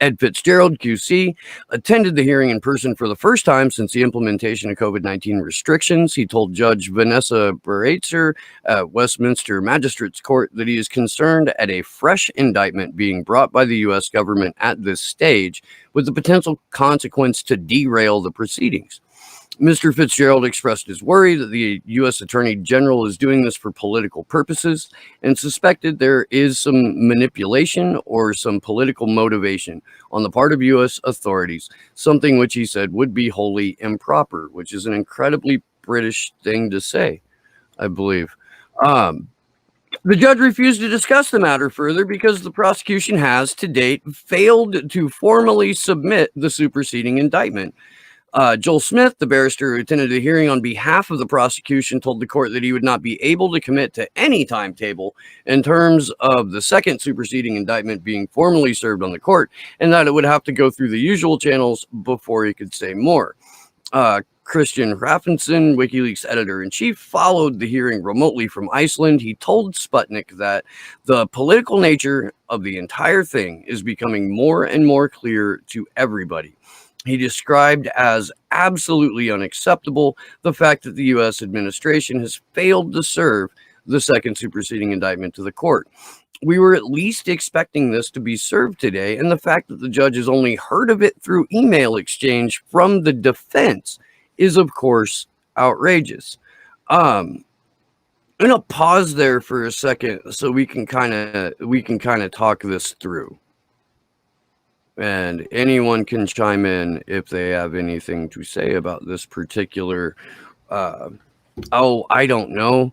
S3: Ed Fitzgerald, QC, attended the hearing in person for the first time since the implementation of COVID-19 restrictions. He told Judge Vanessa Bereitzer at Westminster Magistrates Court that he is concerned at a fresh indictment being brought by the U.S. government at this stage, with the potential consequence to derail the proceedings. Mr. Fitzgerald expressed his worry that the U.S. Attorney General is doing this for political purposes and suspected there is some manipulation or some political motivation on the part of U.S. authorities, something which he said would be wholly improper, which is an incredibly British thing to say, I believe. The judge refused to discuss the matter further because the prosecution has, to date, failed to formally submit the superseding indictment. Joel Smith, the barrister who attended the hearing on behalf of the prosecution, told the court that he would not be able to commit to any timetable in terms of the second superseding indictment being formally served on the court, and that it would have to go through the usual channels before he could say more. Christian Raffinson, Wikileaks editor-in-chief, followed the hearing remotely from Iceland. He told Sputnik that the political nature of the entire thing is becoming more and more clear to everybody. He described as absolutely unacceptable the fact that the U.S. administration has failed to serve the second superseding indictment to the court. We were at least expecting this to be served today, and the fact that the judge has only heard of it through email exchange from the defense is, of course, outrageous. I'm gonna pause there for a second so we can kind of talk this through. And anyone can chime in if they have anything to say about this particular, I don't know,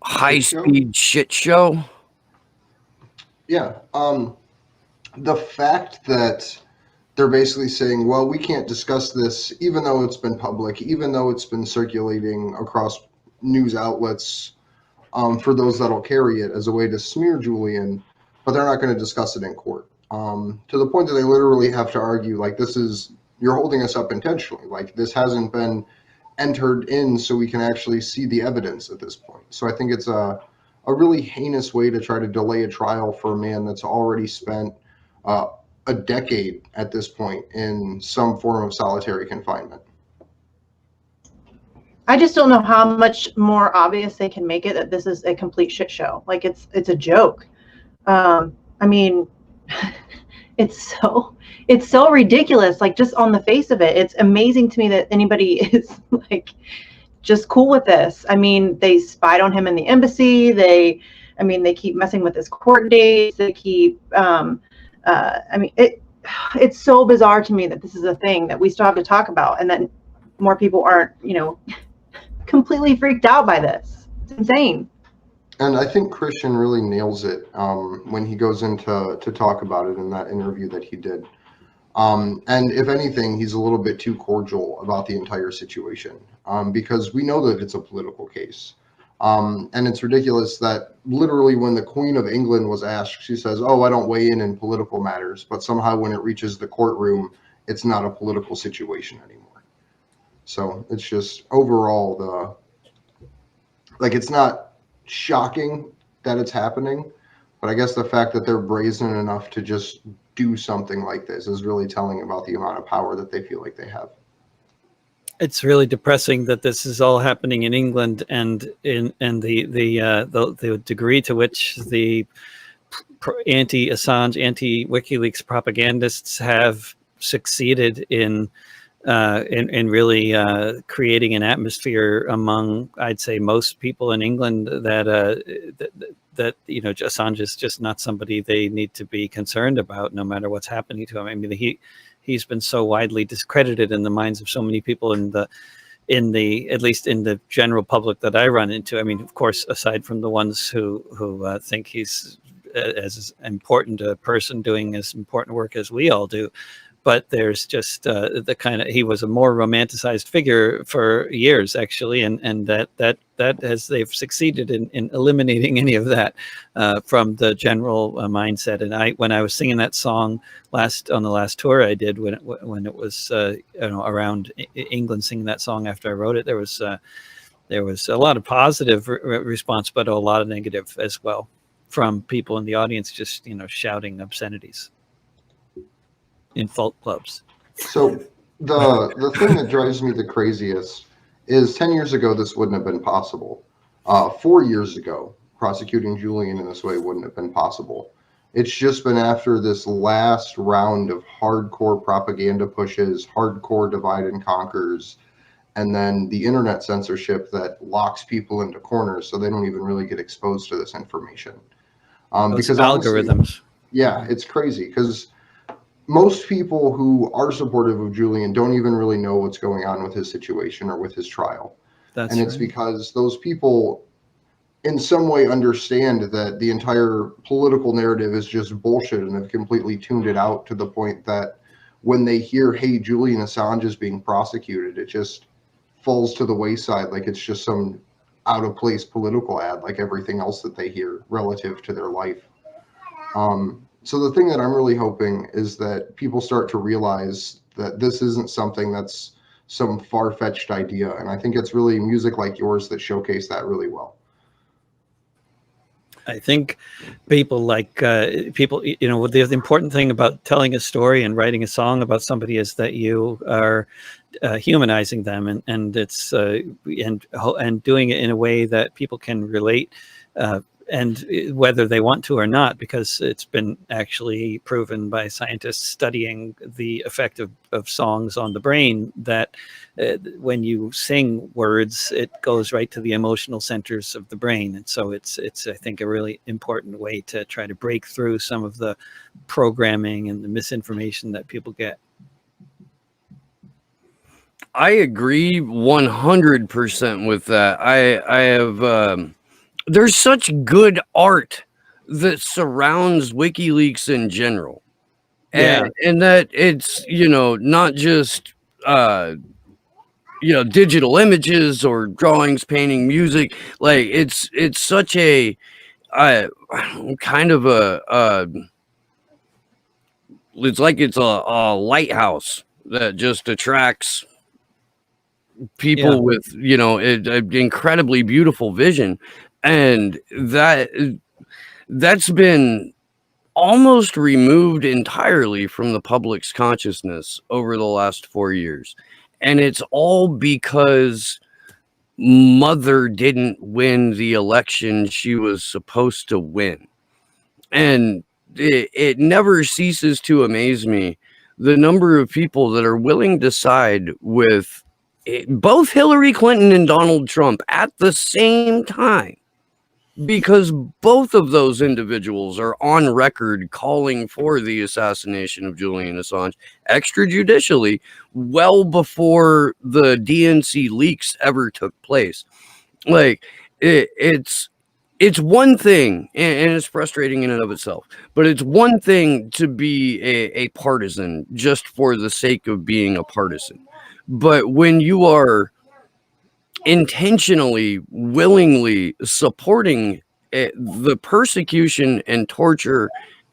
S3: high-speed shit show.
S2: Yeah. The fact that they're basically saying, well, we can't discuss this, even though it's been public, even though it's been circulating across news outlets for those that'll carry it as a way to smear Julian, but they're not going to discuss it in court. To the point that they literally have to argue, like, you're holding us up intentionally. Like, this hasn't been entered in so we can actually see the evidence at this point. So I think it's a really heinous way to try to delay a trial for a man that's already spent a decade at this point in some form of solitary confinement.
S4: I just don't know how much more obvious they can make it that this is a complete shit show. Like, it's a joke. I mean, it's so ridiculous. Like, just on the face of it, it's amazing to me that anybody is like just cool with this. I mean, they spied on him in the embassy. They keep messing with his court dates. They keep it's so bizarre to me that this is a thing that we still have to talk about, and that more people aren't, completely freaked out by this. It's insane.
S2: And I think Christian really nails it when he goes into to talk about it in that interview that he did. And if anything, he's a little bit too cordial about the entire situation because we know that it's a political case. And it's ridiculous that literally when the Queen of England was asked, she says, "Oh, I don't weigh in political matters," but somehow when it reaches the courtroom, it's not a political situation anymore. So it's just overall it's not shocking that it's happening, but I guess the fact that they're brazen enough to just do something like this is really telling about the amount of power that they feel like they have.
S5: It's really depressing that this is all happening in England, and the degree to which the anti-Assange, anti-WikiLeaks propagandists have succeeded in really creating an atmosphere among, I'd say, most people in England that Assange is just not somebody they need to be concerned about, no matter what's happening to him. I mean, he's been so widely discredited in the minds of so many people at least in the general public that I run into. I mean, of course, aside from the ones who think he's as important a person doing as important work as we all do. But there's just he was a more romanticized figure for years, actually, and that they've succeeded in eliminating any of that from the general mindset. And when I was singing that song on the last tour I did, when it was around England, singing that song after I wrote it, there was a lot of positive response, but a lot of negative as well from people in the audience, just shouting obscenities in folk clubs.
S2: So the thing that drives me the craziest is 10 years ago, this wouldn't have been possible. 4 years ago, prosecuting Julian in this way wouldn't have been possible. It's just been after this last round of hardcore propaganda pushes, hardcore divide and conquers, and then the internet censorship that locks people into corners so they don't even really get exposed to this information. Because
S5: algorithms.
S2: Honestly, yeah, it's crazy because most people who are supportive of Julian don't even really know what's going on with his situation or with his trial.
S5: That's
S2: and it's
S5: right.
S2: Because those people in some way understand that the entire political narrative is just bullshit and have completely tuned it out to the point that when they hear, hey, Julian Assange is being prosecuted, it just falls to the wayside like it's just some out of place political ad like everything else that they hear relative to their life. So the thing that I'm really hoping is that people start to realize that this isn't something that's some far-fetched idea. And I think it's really music like yours that showcase that really well.
S5: I think people the important thing about telling a story and writing a song about somebody is that you are humanizing them, and it's and doing it in a way that people can relate, and whether they want to or not, because it's been actually proven by scientists studying the effect of songs on the brain that when you sing words, it goes right to the emotional centers of the brain. And so it's I think a really important way to try to break through some of the programming and the misinformation that people get.
S3: I agree 100% with that. I have there's such good art that surrounds WikiLeaks in general. And that it's, not just digital images or drawings, painting, music. Like it's such a kind of it's like it's a lighthouse that just attracts people with an incredibly beautiful vision, and that's been almost removed entirely from the public's consciousness over the last 4 years. And it's all because Mother didn't win the election she was supposed to win. And it never ceases to amaze me the number of people that are willing to side with both Hillary Clinton and Donald Trump at the same time, because both of those individuals are on record calling for the assassination of Julian Assange extrajudicially well before the DNC leaks ever took place. Like, it's one thing, and it's frustrating in and of itself, but it's one thing to be a partisan just for the sake of being a partisan. But when you are intentionally, willingly supporting the persecution and torture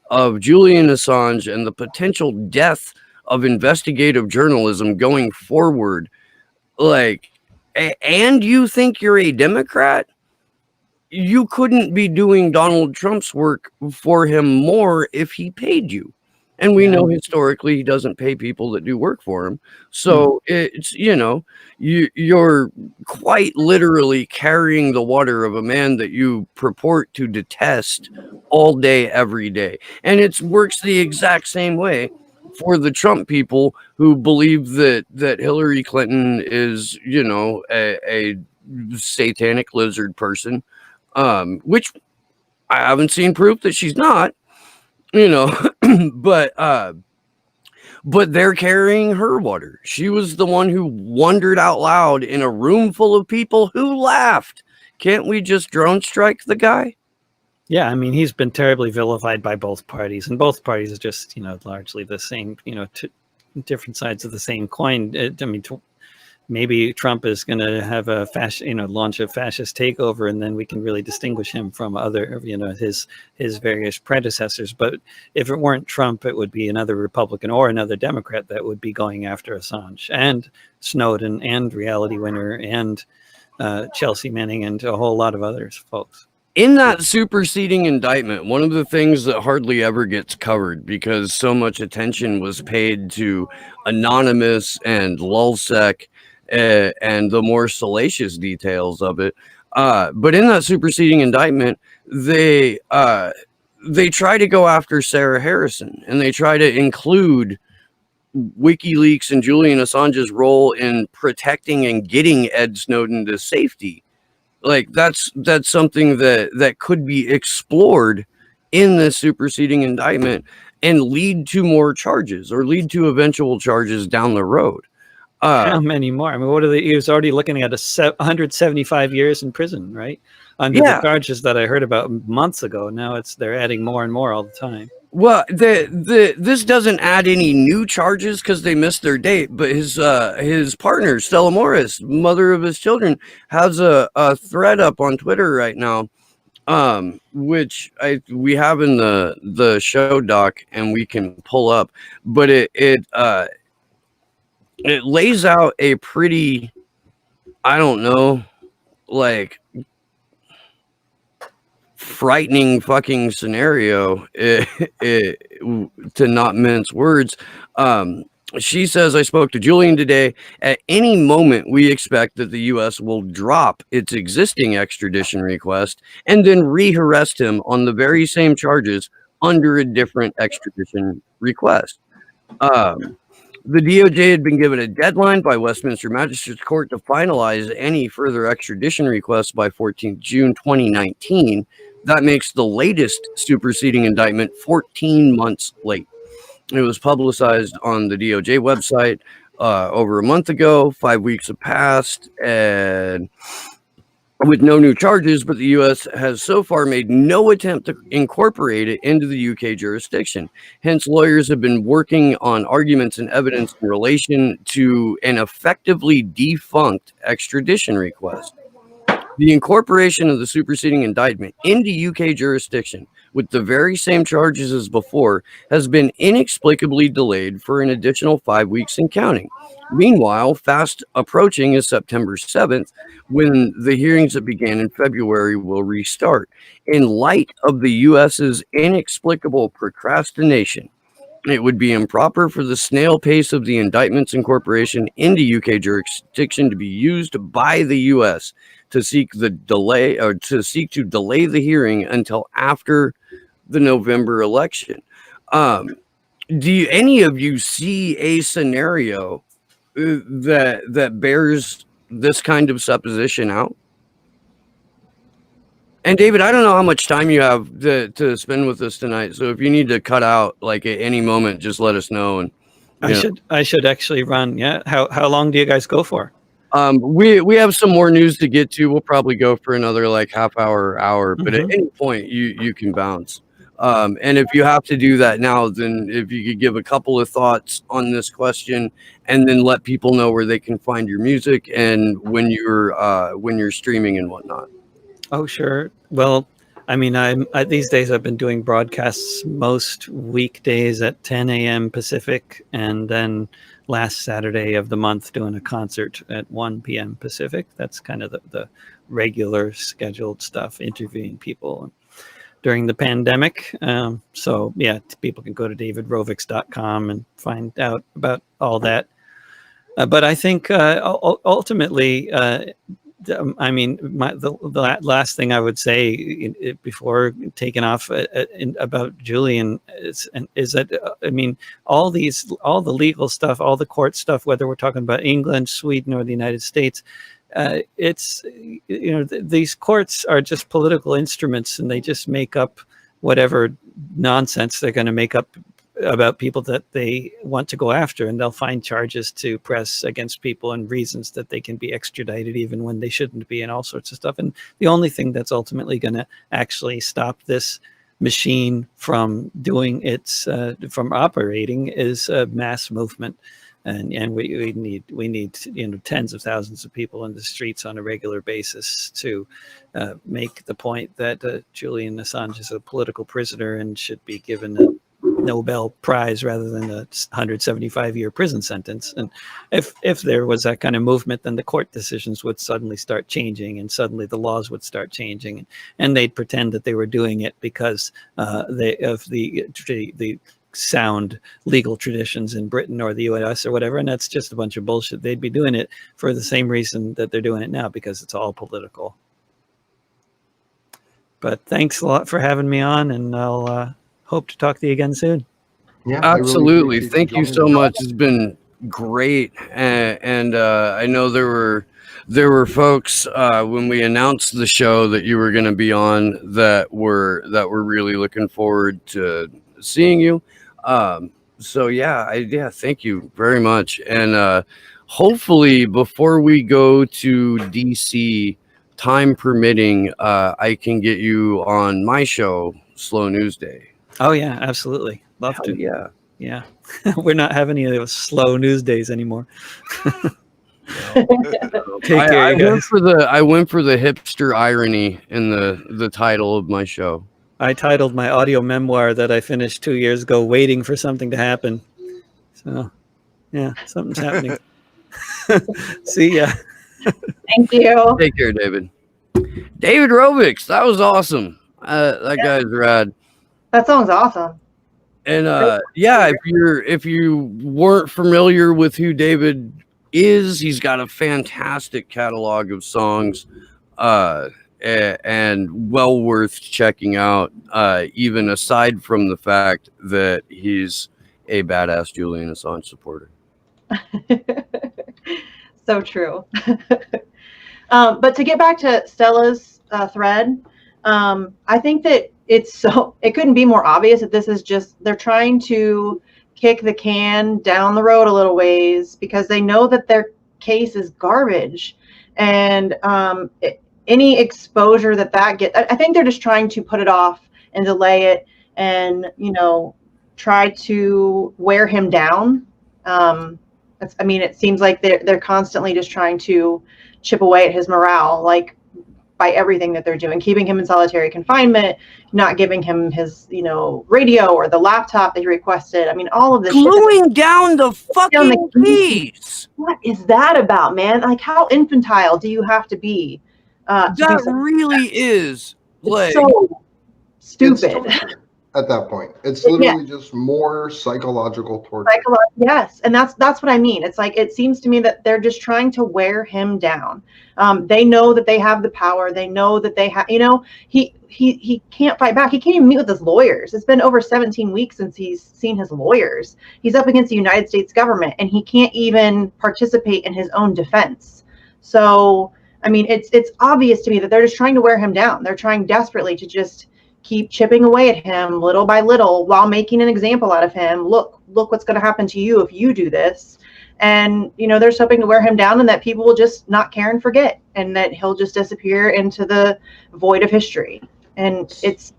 S3: of Julian Assange and the potential death of investigative journalism going forward, like, and you think you're a Democrat, you couldn't be doing Donald Trump's work for him more if he paid you. And we know historically he doesn't pay people that do work for him. So it's, you're quite literally carrying the water of a man that you purport to detest all day, every day. And it works the exact same way for the Trump people who believe that Hillary Clinton is, a satanic lizard person, which I haven't seen proof that she's not. But they're carrying her water. She was the one who wondered out loud in a room full of people who laughed. Can't we just drone strike the guy?
S5: Yeah, I mean, he's been terribly vilified by both parties, and both parties are just, largely the same, different sides of the same coin. Maybe Trump is going to have a launch a fascist takeover, and then we can really distinguish him from other, his various predecessors. But if it weren't Trump, it would be another Republican or another Democrat that would be going after Assange and Snowden and Reality Winner and Chelsea Manning and a whole lot of others, folks.
S3: In that superseding indictment, one of the things that hardly ever gets covered because so much attention was paid to Anonymous and LulzSec and the more salacious details of it. But in that superseding indictment, they try to go after Sarah Harrison, and they try to include WikiLeaks and Julian Assange's role in protecting and getting Ed Snowden to safety. Like, that's something that could be explored in this superseding indictment and lead to more charges or lead to eventual charges down the road.
S5: How many more? I mean, he was already looking at 175 years in prison, right? Under the charges that I heard about months ago. Now they're adding more and more all the time.
S3: Well, this doesn't add any new charges because they missed their date, but his partner, Stella Morris, mother of his children, has a thread up on Twitter right now, which we have in the show doc and we can pull up, but it lays out a pretty, I don't know, like, frightening fucking scenario, to not mince words. She says, I spoke to Julian today. At any moment, we expect that the U.S. will drop its existing extradition request and then re-arrest him on the very same charges under a different extradition request. The DOJ had been given a deadline by Westminster Magistrates Court to finalize any further extradition requests by 14th June 2019. That makes the latest superseding indictment 14 months late. It was publicized on the DOJ website over a month ago. 5 weeks have passed, and with no new charges, but the U.S. has so far made no attempt to incorporate it into the UK jurisdiction. Hence, lawyers have been working on arguments and evidence in relation to an effectively defunct extradition request. The incorporation of the superseding indictment into UK jurisdiction with the very same charges as before has been inexplicably delayed for an additional 5 weeks and counting. Meanwhile, fast approaching is September 7th, when the hearings that began in February will restart. In light of the U.S.'s inexplicable procrastination, it would be improper for the snail pace of the indictment's incorporation into UK jurisdiction to be used by the U.S. to seek to delay the hearing until after the November election. Do any of you see a scenario that bears this kind of supposition out? And David, I don't know how much time you have to spend with us tonight. So if you need to cut out like at any moment, just let us know. And
S5: I should actually run. Yeah. How long do you guys go for?
S3: We have some more news to get to. We'll probably go for another like half hour, but at any point you can bounce. And if you have to do that now, then if you could give a couple of thoughts on this question, and then let people know where they can find your music and when you're streaming and whatnot.
S5: Oh, sure. Well, I mean, these days I've been doing broadcasts most weekdays at 10 a.m. Pacific, and then last Saturday of the month doing a concert at 1 p.m. Pacific. That's kind of the regular scheduled stuff, interviewing people during the pandemic. So yeah, people can go to davidrovics.com and find out about all that. But I think ultimately, I mean, the last thing I would say before taking off about Julian is that I mean, all the legal stuff, all the court stuff, whether we're talking about England, Sweden, or the United States, it's these courts are just political instruments, and they just make up whatever nonsense they're going to make up about people that they want to go after, and they'll find charges to press against people and reasons that they can be extradited even when they shouldn't be, and all sorts of stuff. And the only thing that's ultimately going to actually stop this machine from doing its from operating is a mass movement. And we need tens of thousands of people in the streets on a regular basis to make the point that Julian Assange is a political prisoner and should be given a Nobel Prize rather than a 175-year prison sentence. And if there was that kind of movement, then the court decisions would suddenly start changing, and suddenly the laws would start changing, and they'd pretend that they were doing it because of the sound legal traditions in Britain or the US or whatever, and that's just a bunch of bullshit. They'd be doing it for the same reason that they're doing it now, because it's all political. But thanks a lot for having me on, and I'll hope to talk to you again soon.
S2: Yeah,
S3: absolutely. Thank you so much. It's been great, and I know there were folks when we announced the show that you were going to be on that were really looking forward to seeing you. So yeah, thank you very much. And hopefully before we go to DC, time permitting, I can get you on my show, Slow News Day.
S5: Oh yeah, absolutely. Love
S3: Hell
S5: to. Yeah. We're not having any of those slow news days anymore. Take care, you guys.
S3: I went for the hipster irony in the title of my show.
S5: I titled my audio memoir that I finished 2 years ago, Waiting for Something to Happen. So, yeah, something's happening. See ya.
S4: Thank you.
S3: Take care, David. David Rovics, that was awesome. That guy's rad.
S4: That song's awesome.
S3: And if you weren't familiar with who David is, he's got a fantastic catalog of songs. And well worth checking out, even aside from the fact that he's a badass Julian Assange supporter.
S4: So true. But to get back to Stella's thread, I think that it couldn't be more obvious that this is just, they're trying to kick the can down the road a little ways because they know that their case is garbage. And any exposure that gets, I think they're just trying to put it off and delay it and, try to wear him down. It seems like they're constantly just trying to chip away at his morale, like by everything that they're doing, keeping him in solitary confinement, not giving him his, radio or the laptop that he requested. I mean, all of this
S3: gluing down the fucking keys.
S4: What is that about, man? Like, how infantile do you have to be?
S3: That really is like
S4: so stupid.
S2: at that point. It's literally just more psychological torture.
S4: Yes, and that's what I mean. It's like, it seems to me that they're just trying to wear him down. They know that they have the power. They know that they have, he can't fight back. He can't even meet with his lawyers. It's been over 17 weeks since he's seen his lawyers. He's up against the United States government, and he can't even participate in his own defense. So, I mean, it's obvious to me that they're just trying to wear him down. They're trying desperately to just keep chipping away at him little by little while making an example out of him. Look what's going to happen to you if you do this. And, they're just hoping to wear him down, and that people will just not care and forget, and that he'll just disappear into the void of history. And it's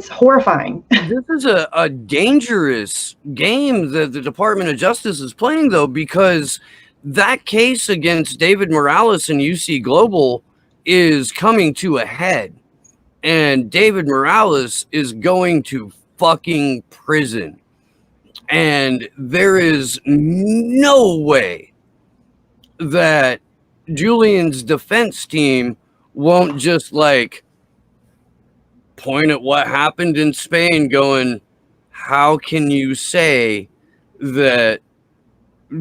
S4: horrifying.
S3: This is a dangerous game that the Department of Justice is playing, though, because that case against David Morales and UC Global is coming to a head. And David Morales is going to fucking prison. And there is no way that Julian's defense team won't just point at what happened in Spain going, how can you say that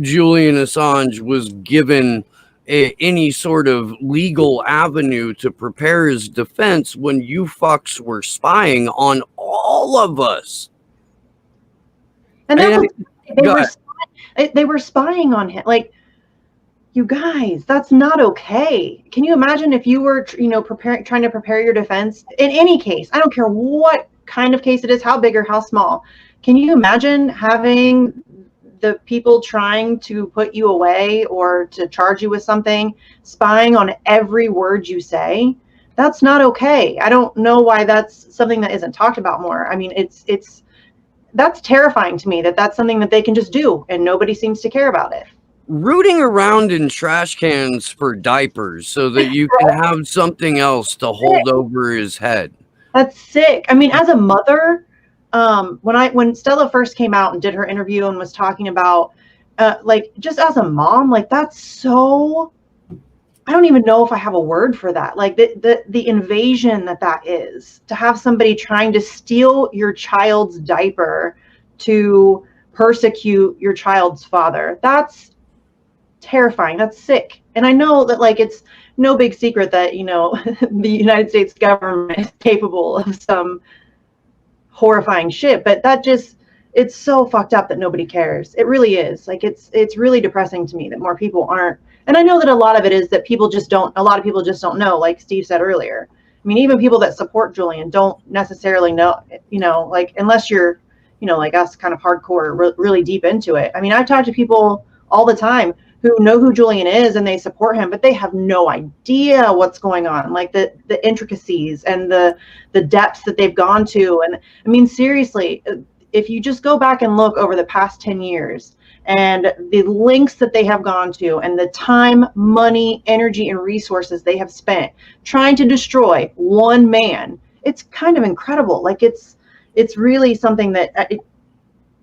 S3: Julian Assange was given any sort of legal avenue to prepare his defense when you fucks were spying on all of us?
S4: And they were spying on him. Like, you guys, that's not okay. Can you imagine if you were, trying to prepare your defense in any case? I don't care what kind of case it is, how big or how small. Can you imagine having the people trying to put you away or to charge you with something, spying on every word you say? That's not okay. I don't know why that's something that isn't talked about more. I mean, that's terrifying to me that that's something that they can just do and nobody seems to care about it.
S3: Rooting around in trash cans for diapers so that you can have something else to hold over his head.
S4: That's sick. I mean, as a mother, when Stella first came out and did her interview and was talking about, just as a mom, that's so, I don't even know if I have a word for that. Like the invasion that is, to have somebody trying to steal your child's diaper to persecute your child's father. That's terrifying. That's sick. And I know that it's no big secret that, the United States government is capable of some horrifying shit, but it's so fucked up that nobody cares. It really is. It's really depressing to me that more people aren't. And I know that a lot of it is that a lot of people just don't know, like Steve said earlier. I mean, even people that support Julian don't necessarily know, unless you're, like us, kind of hardcore, really deep into it. I mean, I've talked to people all the time who know who Julian is and they support him, but they have no idea what's going on, like the intricacies and the depths that they've gone to. And I mean, seriously, if you just go back and look over the past 10 years and the lengths that they have gone to and the time, money, energy, and resources they have spent trying to destroy one man, it's kind of incredible. It's really something that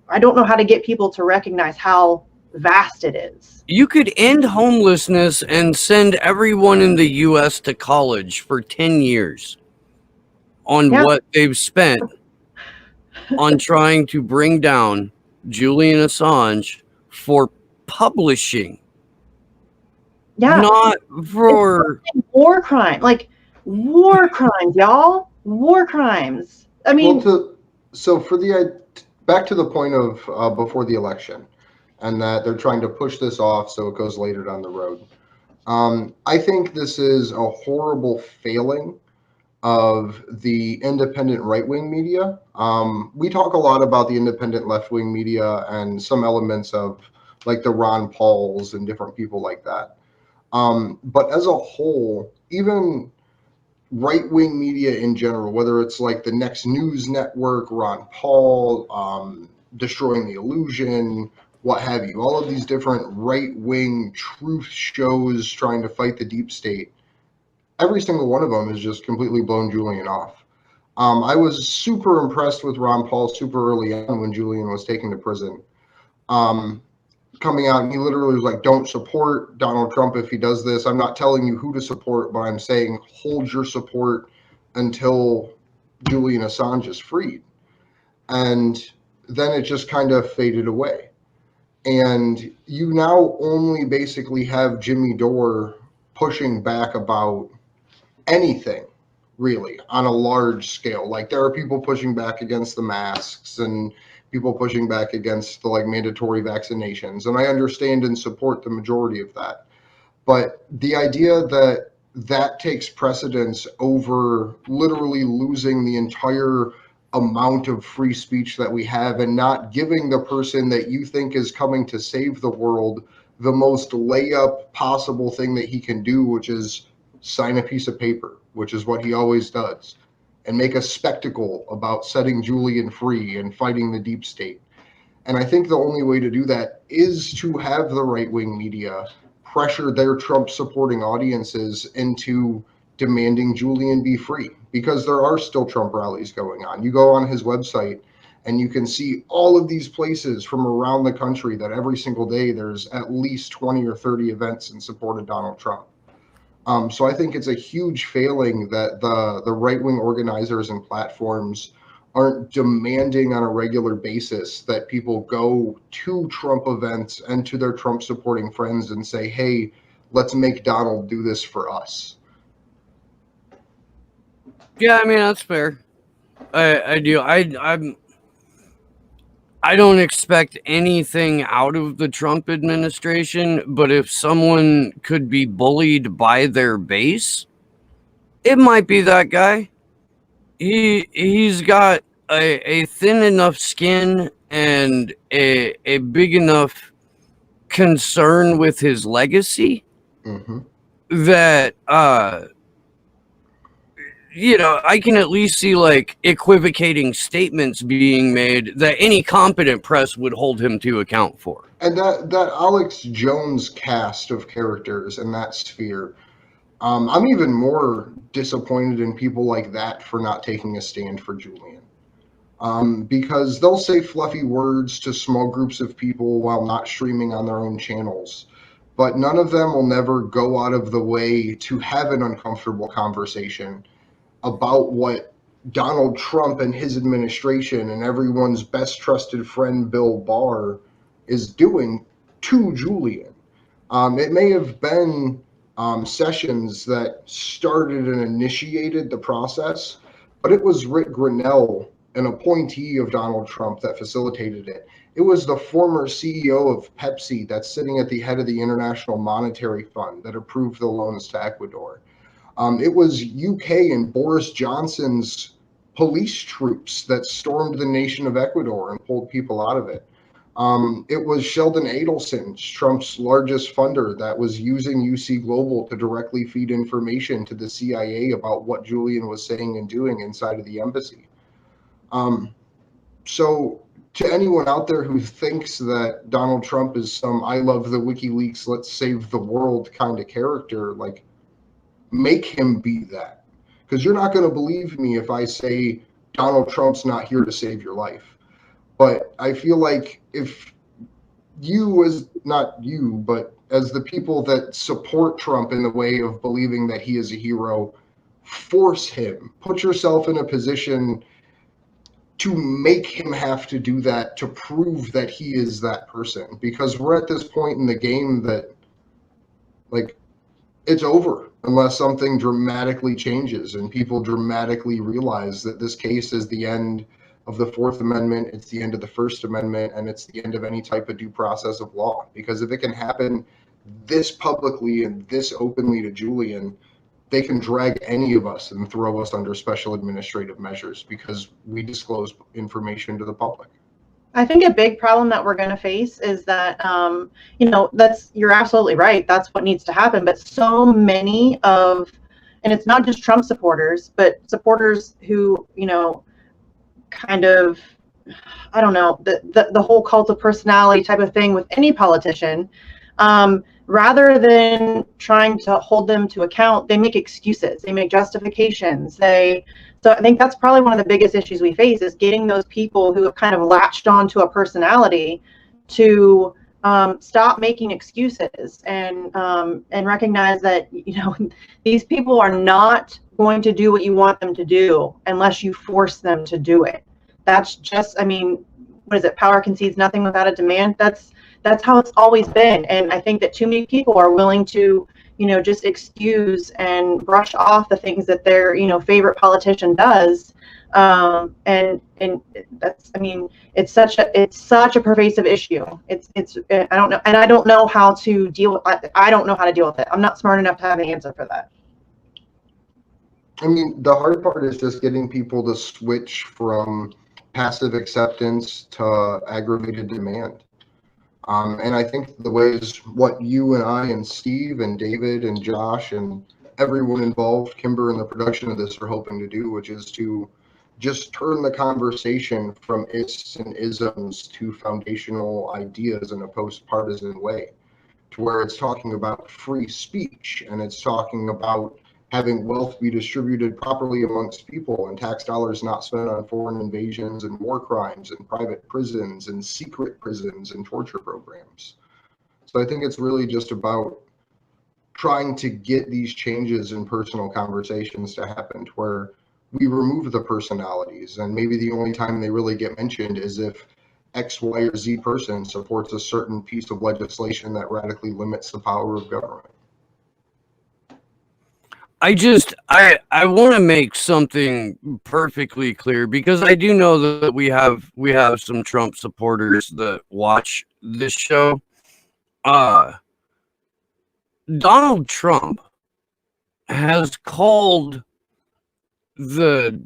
S4: I don't know how to get people to recognize how vast it is.
S3: You could end homelessness and send everyone in the U.S. to college for 10 years on what they've spent on trying to bring down Julian Assange for publishing.
S4: Yeah.
S3: Not for
S4: war crime. War crimes, y'all. War crimes. I mean,
S2: back to the point of before the election, and that they're trying to push this off so it goes later down the road. I think this is a horrible failing of the independent right-wing media. We talk a lot about the independent left-wing media and some elements of the Ron Pauls and different people like that. But as a whole, even right-wing media in general, whether it's the Next News Network, Ron Paul, Destroying the Illusion, what have you, all of these different right-wing truth shows trying to fight the deep state, every single one of them has just completely blown Julian off. I was super impressed with Ron Paul super early on when Julian was taken to prison. Coming out, and he literally was like, don't support Donald Trump if he does this. I'm not telling you who to support, but I'm saying hold your support until Julian Assange is freed. And then it just kind of faded away. And you now only basically have Jimmy Dore pushing back about anything, really, on a large scale. Like, there are people pushing back against the masks and people pushing back against the mandatory vaccinations. And I understand and support the majority of that. But the idea that that takes precedence over literally losing the entire amount of free speech that we have and not giving the person that you think is coming to save the world the most layup possible thing that he can do, which is sign a piece of paper, which is what he always does, and make a spectacle about setting Julian free and fighting the deep state. And I think the only way to do that is to have the right-wing media pressure their Trump-supporting audiences into demanding Julian be free, because there are still Trump rallies going on. You go on his website and you can see all of these places from around the country that every single day there's at least 20 or 30 events in support of Donald Trump. So I think it's a huge failing that the right-wing organizers and platforms aren't demanding on a regular basis that people go to Trump events and to their Trump supporting friends and say, hey, let's make Donald do this for us.
S3: Yeah, I mean, that's fair. I do. I don't expect anything out of the Trump administration, but if someone could be bullied by their base, it might be that guy. He's got a thin enough skin and a big enough concern with his legacy that I can at least see equivocating statements being made that any competent press would hold him to account for.
S2: And that Alex Jones cast of characters in that sphere, I'm even more disappointed in people like that for not taking a stand for Julian. Because they'll say fluffy words to small groups of people while not streaming on their own channels. But none of them will never go out of the way to have an uncomfortable conversation about what Donald Trump and his administration and everyone's best trusted friend Bill Barr is doing to Julian. It may have been Sessions that started and initiated the process, but it was Rick Grinnell, an appointee of Donald Trump, that facilitated it. It was the former CEO of Pepsi that's sitting at the head of the International Monetary Fund that approved the loans to Ecuador. It was UK and Boris Johnson's police troops that stormed the nation of Ecuador and pulled people out of it. It was Sheldon Adelson, Trump's largest funder, that was using UC Global to directly feed information to the CIA about what Julian was saying and doing inside of the embassy. So to anyone out there who thinks that Donald Trump is some I love the WikiLeaks, let's save the world kind of character, make him be that. Because you're not going to believe me if I say Donald Trump's not here to save your life. But I feel like if you, as not you, but as the people that support Trump in the way of believing that he is a hero, force him, put yourself in a position to make him have to do that, to prove that he is that person. Because we're at this point in the game that, it's over unless something dramatically changes and people dramatically realize that this case is the end of the Fourth Amendment, it's the end of the First Amendment, and it's the end of any type of due process of law. Because if it can happen this publicly and this openly to Julian, they can drag any of us and throw us under special administrative measures because we disclose information to the public.
S4: I think a big problem that we're going to face is that, you're absolutely right. That's what needs to happen. But so many and it's not just Trump supporters, but supporters who, kind of, I don't know, the whole cult of personality type of thing with any politician, rather than trying to hold them to account, they make excuses, they make justifications. So I think that's probably one of the biggest issues we face, is getting those people who have kind of latched onto a personality to stop making excuses and recognize that, these people are not going to do what you want them to do unless you force them to do it. that's just, I mean, what is it? Power concedes nothing without a demand. That's how it's always been. And I think that too many people are willing to, just excuse and brush off the things that their, favorite politician does. And that's, I mean, it's such a pervasive issue. I don't know. And I don't know how to deal with it. I don't know how to deal with it. I'm not smart enough to have an answer for that.
S2: I mean, the hard part is just getting people to switch from passive acceptance to aggravated demand. And I think the ways what you and I and Steve and David and Josh and everyone involved, Kimber, in the production of this are hoping to do, which is to just turn the conversation from ists and isms to foundational ideas in a post-partisan way, to where it's talking about free speech and it's talking about having wealth be distributed properly amongst people and tax dollars not spent on foreign invasions and war crimes and private prisons and secret prisons and torture programs. So I think it's really just about trying to get these changes in personal conversations to happen, to where we remove the personalities, and maybe the only time they really get mentioned is if X, Y, or Z person supports a certain piece of legislation that radically limits the power of government.
S3: I want to make something perfectly clear, because I do know that we have some Trump supporters that watch this show. Donald Trump has called the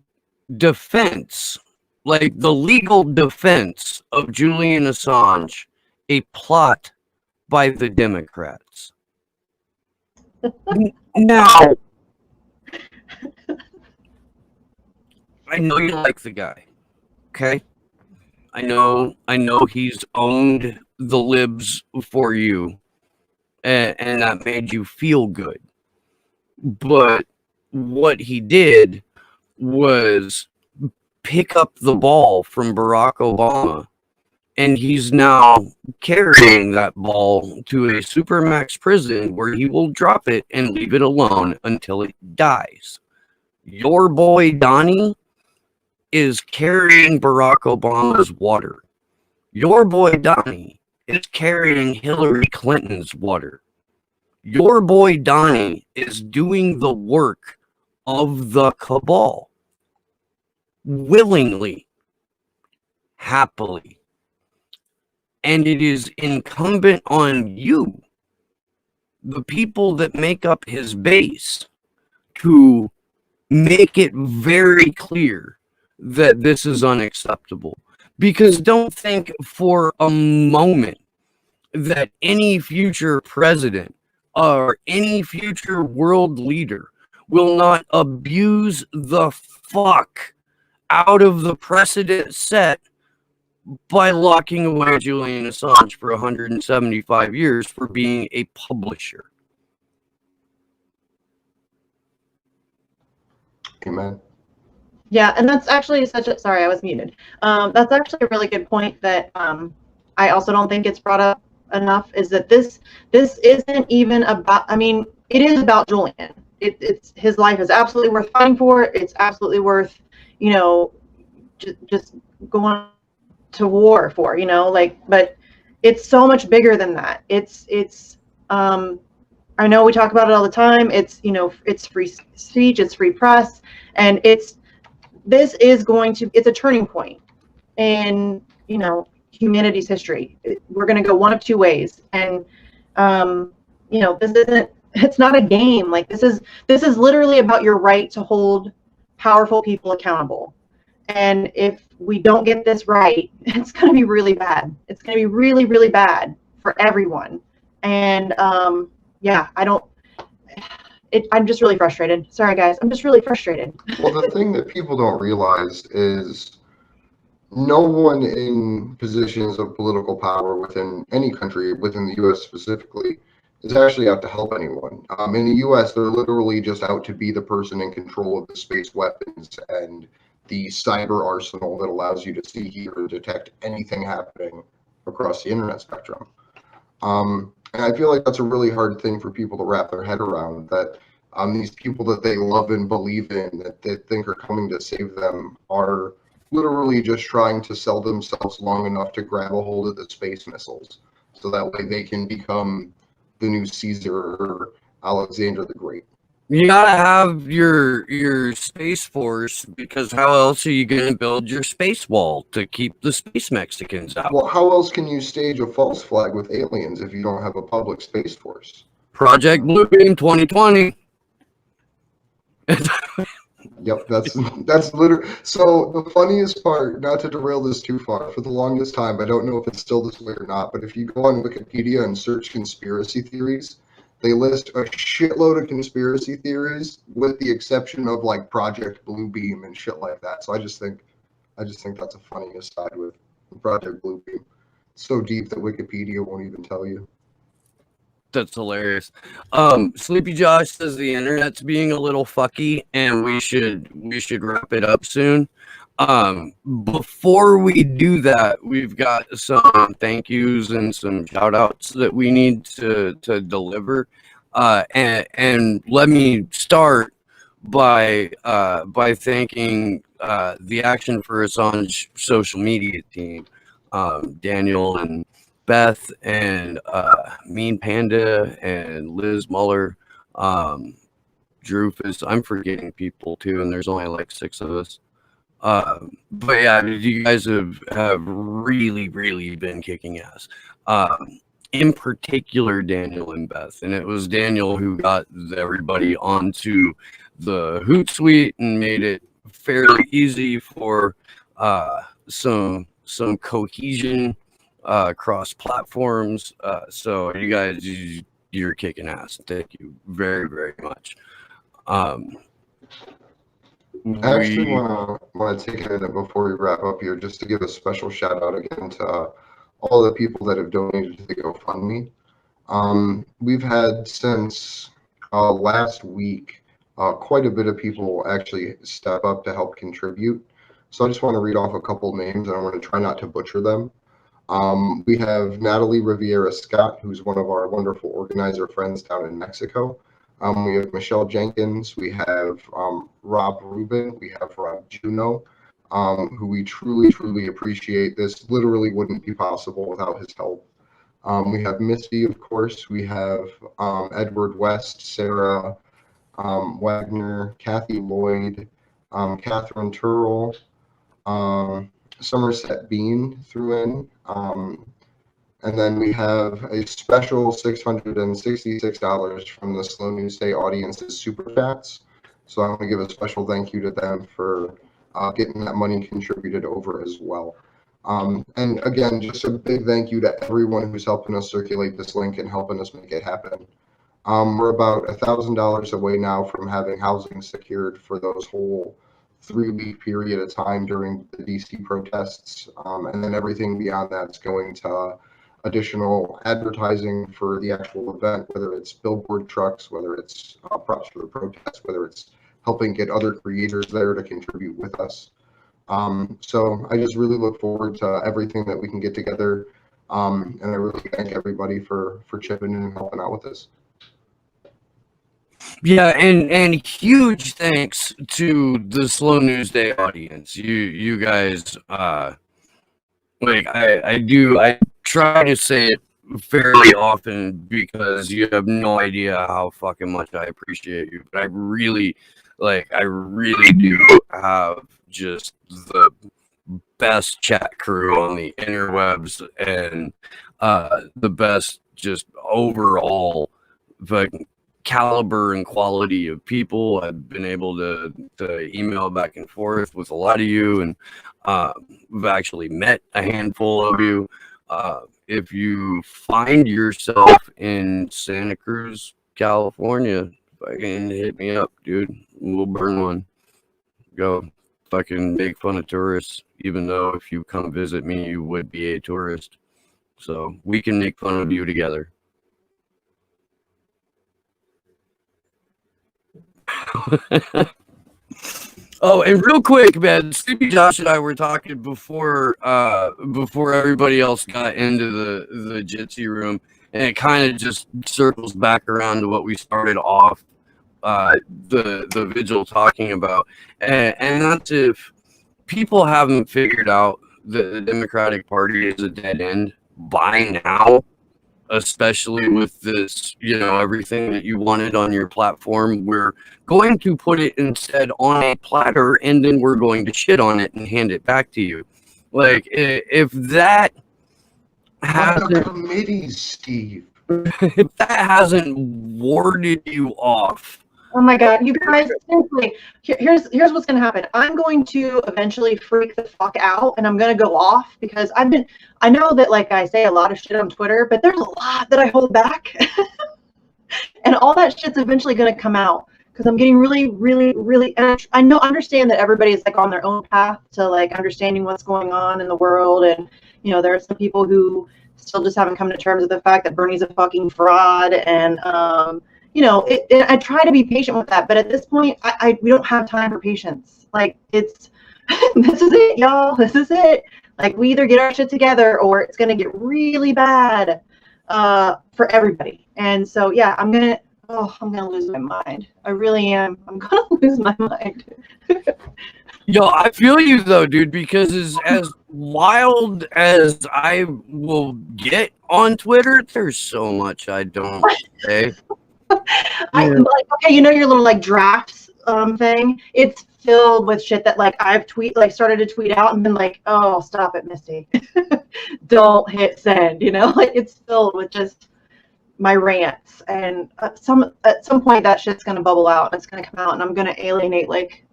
S3: defense, like the legal defense of Julian Assange, a plot by the Democrats. Now, I know you like the guy, okay? I know he's owned the libs for you, and that made you feel good. But what he did was pick up the ball from Barack Obama, and he's now carrying that ball to a supermax prison where he will drop it and leave it alone until it dies. Your boy Donnie is carrying Barack Obama's water. Your boy Donnie is carrying Hillary Clinton's water. Your boy Donnie is doing the work of the cabal willingly, happily. And it is incumbent on you, the people that make up his base, to make it very clear that this is unacceptable. Because don't think for a moment that any future president or any future world leader will not abuse the fuck out of the precedent set by locking away Julian Assange for 175 years for being a publisher.
S2: Amen.
S4: Yeah, and that's actually sorry, I was muted. That's actually a really good point that I also don't think it's brought up enough, is that this isn't even about, I mean, it is about Julian. It's his life is absolutely worth fighting for. It's absolutely worth, just going to war for, but it's so much bigger than that. It's I know we talk about it all the time. It's free speech, it's free press, and it's a turning point in humanity's history. We're going to go one of two ways, and it's not a game. Like this is literally about your right to hold powerful people accountable. And if we don't get this right, it's going to be really bad. It's going to be really, really bad for everyone. And I'm just really frustrated. Sorry, guys. I'm just really frustrated.
S2: Well, the thing that people don't realize is no one in positions of political power within any country, within the U.S. specifically, is actually out to help anyone. In the U.S., they're literally just out to be the person in control of the space weapons and the cyber arsenal that allows you to see, hear, and detect anything happening across the internet spectrum. And I feel like that's a really hard thing for people to wrap their head around, that these people that they love and believe in, that they think are coming to save them, are literally just trying to sell themselves long enough to grab a hold of the space missiles, so that way they can become the new Caesar or Alexander the Great.
S3: You gotta have your space force, because how else are you gonna build your space wall to keep the space Mexicans out?
S2: Well, how else can you stage a false flag with aliens if you don't have a public space force?
S3: Project Bluebeam 2020.
S2: Yep, that's literally. So the funniest part, not to derail this too far, for the longest time, I don't know if it's still this way or not, but if you go on Wikipedia and search conspiracy theories, they list a shitload of conspiracy theories, with the exception of like Project Bluebeam and shit like that. So I just think that's a funny aside with Project Bluebeam. It's so deep that Wikipedia won't even tell you.
S3: That's hilarious. Sleepy Josh says the internet's being a little fucky and we should wrap it up soon. Before we do that, we've got some thank yous and some shout outs that we need to deliver. And let me start by thanking the Action for Assange social media team, Daniel and Beth and Mean Panda and Liz Muller, Drufus. I'm forgetting people too, and there's only like 6 of us. But yeah, you guys have really been kicking ass. In particular, Daniel and Beth, and it was Daniel who got everybody onto the Hootsuite and made it fairly easy for some cohesion cross platforms. So you guys, you're kicking ass. Thank you very much.
S2: I actually want to take a minute before we wrap up here just to give a special shout out again to all the people that have donated to the GoFundMe. We've had since last week quite a bit of people actually step up to help contribute. So I just want to read off a couple names, and I want to try not to butcher them. We have Natalie Riviera Scott, who's one of our wonderful organizer friends down in Mexico. We have Michelle Jenkins. We have Rob Rubin. We have Rob Juno, who we truly appreciate. This literally wouldn't be possible without his help. We have Misty, of course. We have Edward West, Sarah Wagner, Kathy Lloyd, Catherine Turrell, Somerset Bean threw in. And then we have a special $666 from the Slow News Day audience's Super Chats. So I want to give a special thank you to them for getting that money contributed over as well. And again, just a big thank you to everyone who's helping us circulate this link and helping us make it happen. We're about $1,000 away now from having housing secured for those whole 3-week period of time during the DC protests. And then everything beyond that's going to additional advertising for the actual event, whether it's billboard trucks, whether it's props for the protest, whether it's helping get other creators there to contribute with us. So I just really look forward to everything that we can get together. And I really thank everybody for chipping in and helping out with this.
S3: Yeah, and huge thanks to the Slow News Day audience. You guys, like I try to say it fairly often because you have no idea how fucking much I appreciate you. But I really do have just the best chat crew on the interwebs and the best just overall caliber and quality of people. I've been able to email back and forth with a lot of you, and we've actually met a handful of you. If you find yourself in Santa Cruz, California, fucking hit me up, dude. We'll burn one. Go fucking make fun of tourists, even though if you come visit me, you would be a tourist. So we can make fun of you together. Oh, and real quick, man, Sleepy Josh and I were talking before everybody else got into the Jitsi room, and it kind of just circles back around to what we started off the vigil talking about, and that's if people haven't figured out that the Democratic Party is a dead end by now, especially with this, everything that you wanted on your platform, we're going to put it instead on a platter, and then we're going to shit on it and hand it back to you. Like, if that hasn't,
S2: the committees, Steve.
S3: if that hasn't warded you off.
S4: Oh my God, you guys, seriously, here's what's going to happen. I'm going to eventually freak the fuck out, and I'm going to go off because I know that, like, I say a lot of shit on Twitter, but there's a lot that I hold back. And all that shit's eventually going to come out because I'm getting really, really, really, and I understand that everybody's like on their own path to like understanding what's going on in the world. And, there are some people who still just haven't come to terms with the fact that Bernie's a fucking fraud. And, I try to be patient with that, but at this point, we don't have time for patience. Like, it's, this is it, y'all. This is it. Like, we either get our shit together or it's going to get really bad for everybody. And so, yeah, I'm going to lose my mind. I really am. I'm going to lose my mind.
S3: Yo, I feel you though, dude, because as wild as I will get on Twitter, there's so much I don't say.
S4: Like, okay, your little like drafts thing. It's filled with shit that like I've started to tweet out and been like, oh, stop it, Misty. Don't hit send. Like it's filled with just my rants. And at some point that shit's gonna bubble out and it's gonna come out and I'm gonna alienate like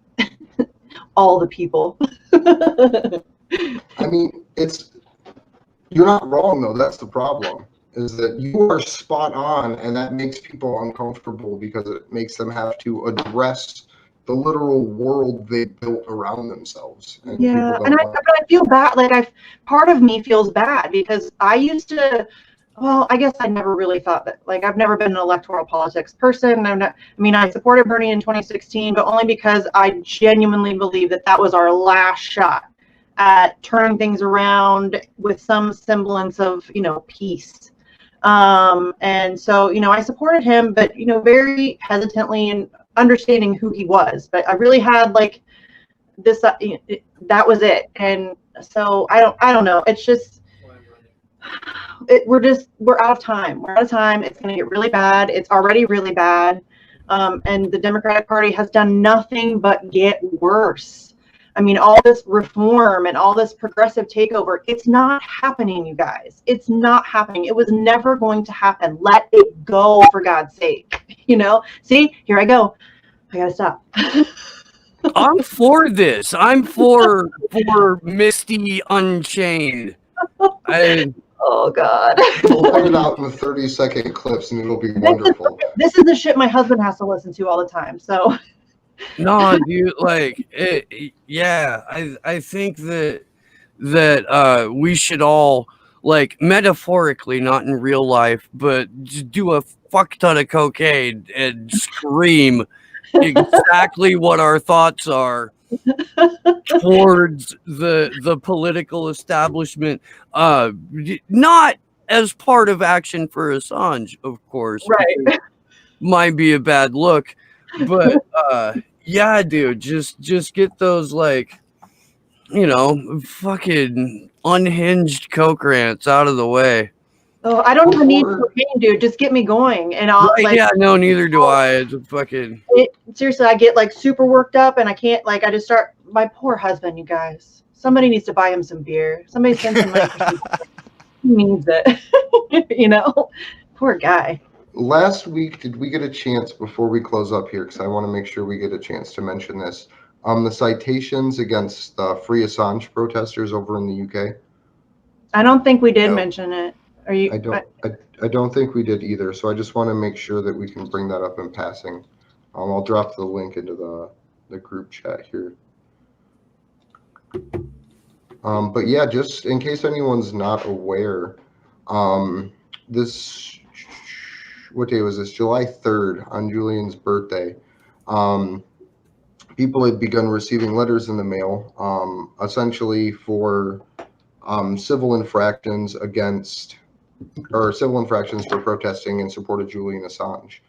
S4: all the people.
S2: I mean, you're not wrong though. That's the problem. Is that you are spot on, and that makes people uncomfortable because it makes them have to address the literal world they built around themselves. And
S4: yeah, but I feel bad. Like part of me feels bad because I used to. Well, I guess I never really thought that. Like, I've never been an electoral politics person. I supported Bernie in 2016, but only because I genuinely believe that was our last shot at turning things around with some semblance of, peace. And so, I supported him, but, very hesitantly and understanding who he was. But I really had like this, that was it. And so I don't know. It's just, we're out of time. We're out of time. It's going to get really bad. It's already really bad. And the Democratic Party has done nothing but get worse. I mean, all this reform and all this progressive takeover, it's not happening, you guys. It's not happening. It was never going to happen. Let it go, for God's sake. See, here I go. I got to stop.
S3: I'm for this. I'm for Misty Unchained.
S4: Oh, God.
S2: We'll put it out in the 30-second clips and it'll be wonderful.
S4: This is the shit my husband has to listen to all the time, so...
S3: No, dude, like, yeah, I think that we should all, like, metaphorically, not in real life, but just do a fuck ton of cocaine and scream exactly what our thoughts are towards the political establishment, not as part of action for Assange, of course,
S4: right?
S3: Might be a bad look, but yeah, dude, just get those like, fucking unhinged coke rants out of the way.
S4: Oh, I don't even need cocaine, dude. Just get me going, and I'll.
S3: Right,
S4: like,
S3: yeah, no, neither do I. It's a fucking.
S4: Seriously, I get like super worked up, and I can't. Like, I just start. My poor husband, you guys. Somebody needs to buy him some beer. Somebody send some money. He needs it. Poor guy.
S2: Last week, did we get a chance before we close up here? Because I want to make sure we get a chance to mention this. The citations against the Free Assange protesters over in the UK.
S4: I don't think we did mention it. Are you?
S2: I don't think we did either. So I just want to make sure that we can bring that up in passing. I'll drop the link into the group chat here. But yeah, just in case anyone's not aware, this. What day was this? July 3rd, on Julian's birthday. People had begun receiving letters in the mail, essentially for civil infractions for protesting in support of Julian Assange.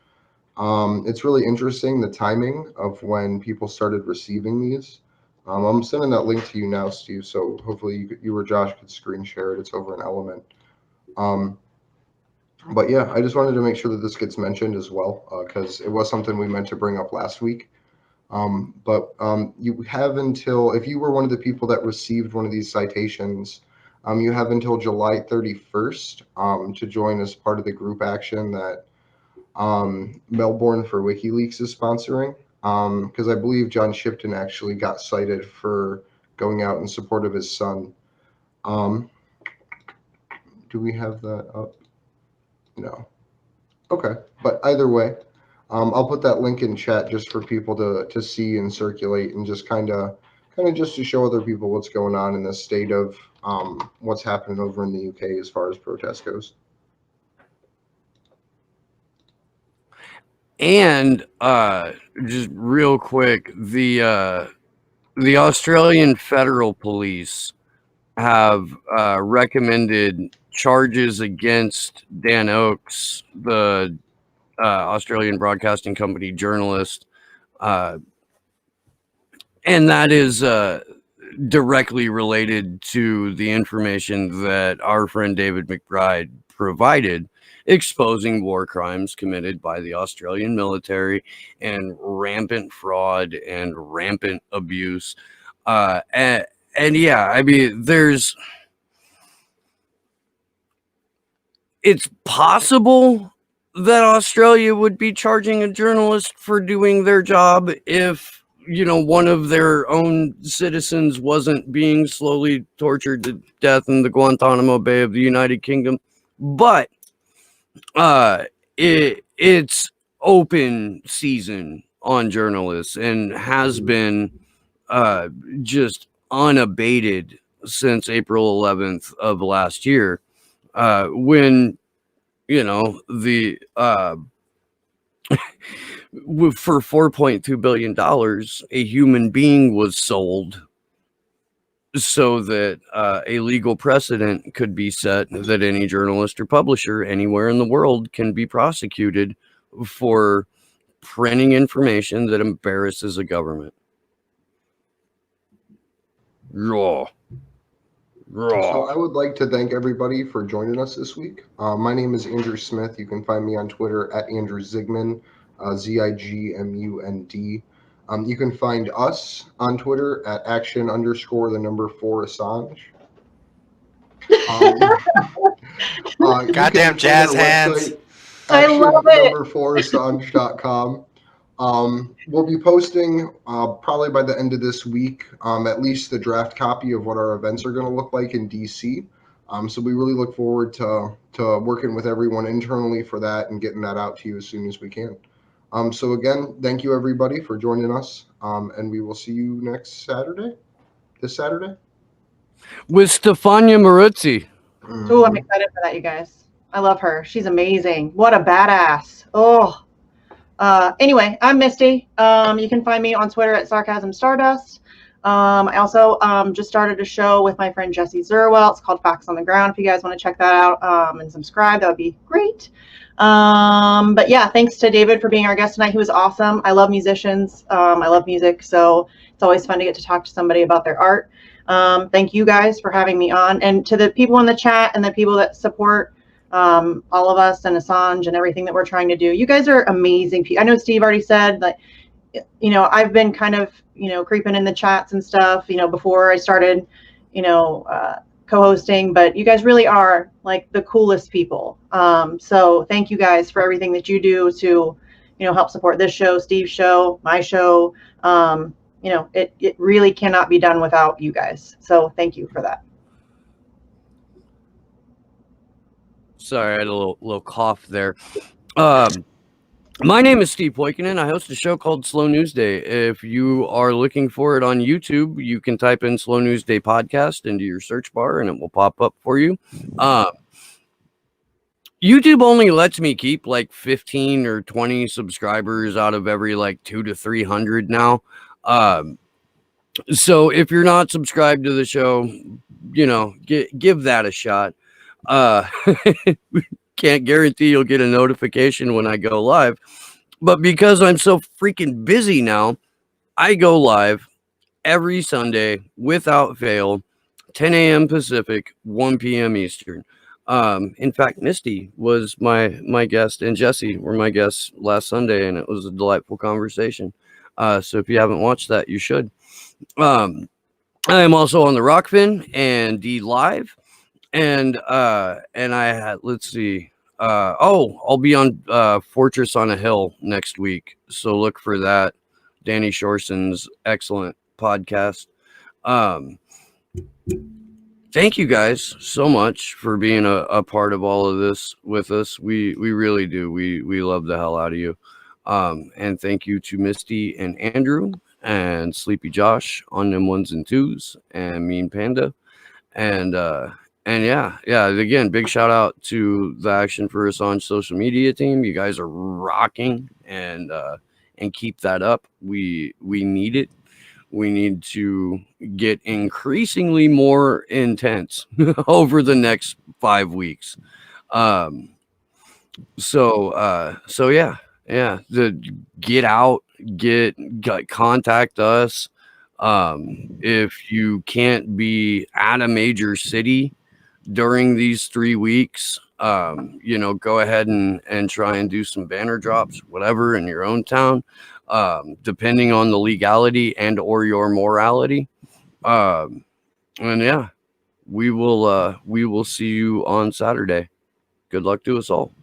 S2: It's really interesting, the timing of when people started receiving these. I'm sending that link to you now, Steve. So hopefully you or Josh could screen share it. It's over in Element. But yeah, I just wanted to make sure that this gets mentioned as well, because it was something we meant to bring up last week. You have until, if you were one of the people that received one of these citations, you have until July 31st to join as part of the group action that Melbourne for WikiLeaks is sponsoring. Because I believe John Shipton actually got cited for going out in support of his son. Do we have that up? No. Okay, but either way, I'll put that link in chat just for people to see and circulate, and just kind of just to show other people what's going on in the state of what's happening over in the UK as far as protest goes.
S3: And just real quick, the Australian Federal Police have recommended charges against Dan Oakes, the Australian Broadcasting Company journalist, and that is directly related to the information that our friend David McBride provided, exposing war crimes committed by the Australian military and rampant fraud and rampant abuse. And yeah, I mean, it's possible that Australia would be charging a journalist for doing their job if, one of their own citizens wasn't being slowly tortured to death in the Guantanamo Bay of the United Kingdom. But it's open season on journalists and has been just unabated since April 11th of last year, when the for $4.2 billion a human being was sold so that a legal precedent could be set that any journalist or publisher anywhere in the world can be prosecuted for printing information that embarrasses a government. Raw.
S2: So I would like to thank everybody for joining us this week. My name is Andrew Smith. You can find me on Twitter at Andrew Zigmund, ZIGMUND. You can find us on Twitter at action_4 Assange.
S1: Goddamn jazz hands.
S4: I love it.
S2: action_4Assange.com. We'll be posting probably by the end of this week, at least the draft copy of what our events are going to look like in DC. So we really look forward to working with everyone internally for that and getting that out to you as soon as we can. So again, thank you everybody for joining us, and we will see you next Saturday. This Saturday
S3: with Stefania Maruzzi.
S4: Oh, I'm excited for that, you guys. I love her. She's amazing. What a badass. Oh. Anyway, I'm Misty. You can find me on Twitter at Sarcasm Stardust. I also just started a show with my friend Jesse Zerwell. It's called Facts on the Ground. If you guys want to check that out and subscribe, that would be great. But yeah, thanks to David for being our guest tonight. He was awesome. I love musicians. I love music, so it's always fun to get to talk to somebody about their art. Thank you guys for having me on, and to the people in the chat and the people that support all of us and Assange and everything that we're trying to do. You guys are amazing. I know Steve already said that, I've been kind of, creeping in the chats and stuff, before I started, co-hosting, but you guys really are like the coolest people. So thank you guys for everything that you do to, help support this show, Steve's show, my show. It really cannot be done without you guys. So thank you for that.
S3: Sorry, I had a little cough there. My name is Steve Poikinen. I host a show called Slow News Day. If you are looking for it on YouTube, you can type in Slow News Day Podcast into your search bar and it will pop up for you. YouTube only lets me keep like 15 or 20 subscribers out of every like 200 to 300 now. So if you're not subscribed to the show, give that a shot. Can't guarantee you'll get a notification when I go live, but because I'm so freaking busy now, I go live every Sunday without fail, 10 a.m. Pacific, 1 p.m. Eastern. In fact, Misty was my guest and Jesse were my guests last Sunday, and it was a delightful conversation. So if you haven't watched that, you should. I am also on the Rockfin and D Live, and I had, let's see. I'll be on Fortress on a Hill next week, so look for that. Danny Shorson's excellent podcast. Thank you guys so much for being a part of all of this with us. We really do. We love the hell out of you. And thank you to Misty and Andrew and Sleepy Josh on them 1s and 2s and Mean Panda. And yeah, again, big shout out to the Action for Assange social media team. You guys are rocking, and keep that up. We need it. We need to get increasingly more intense over the next 5 weeks. So yeah. Get out, contact us. If you can't be at a major city during these 3 weeks, go ahead and try and do some banner drops, whatever, in your own town, depending on the legality and or your morality. And yeah, we will see you on Saturday. Good luck to us all.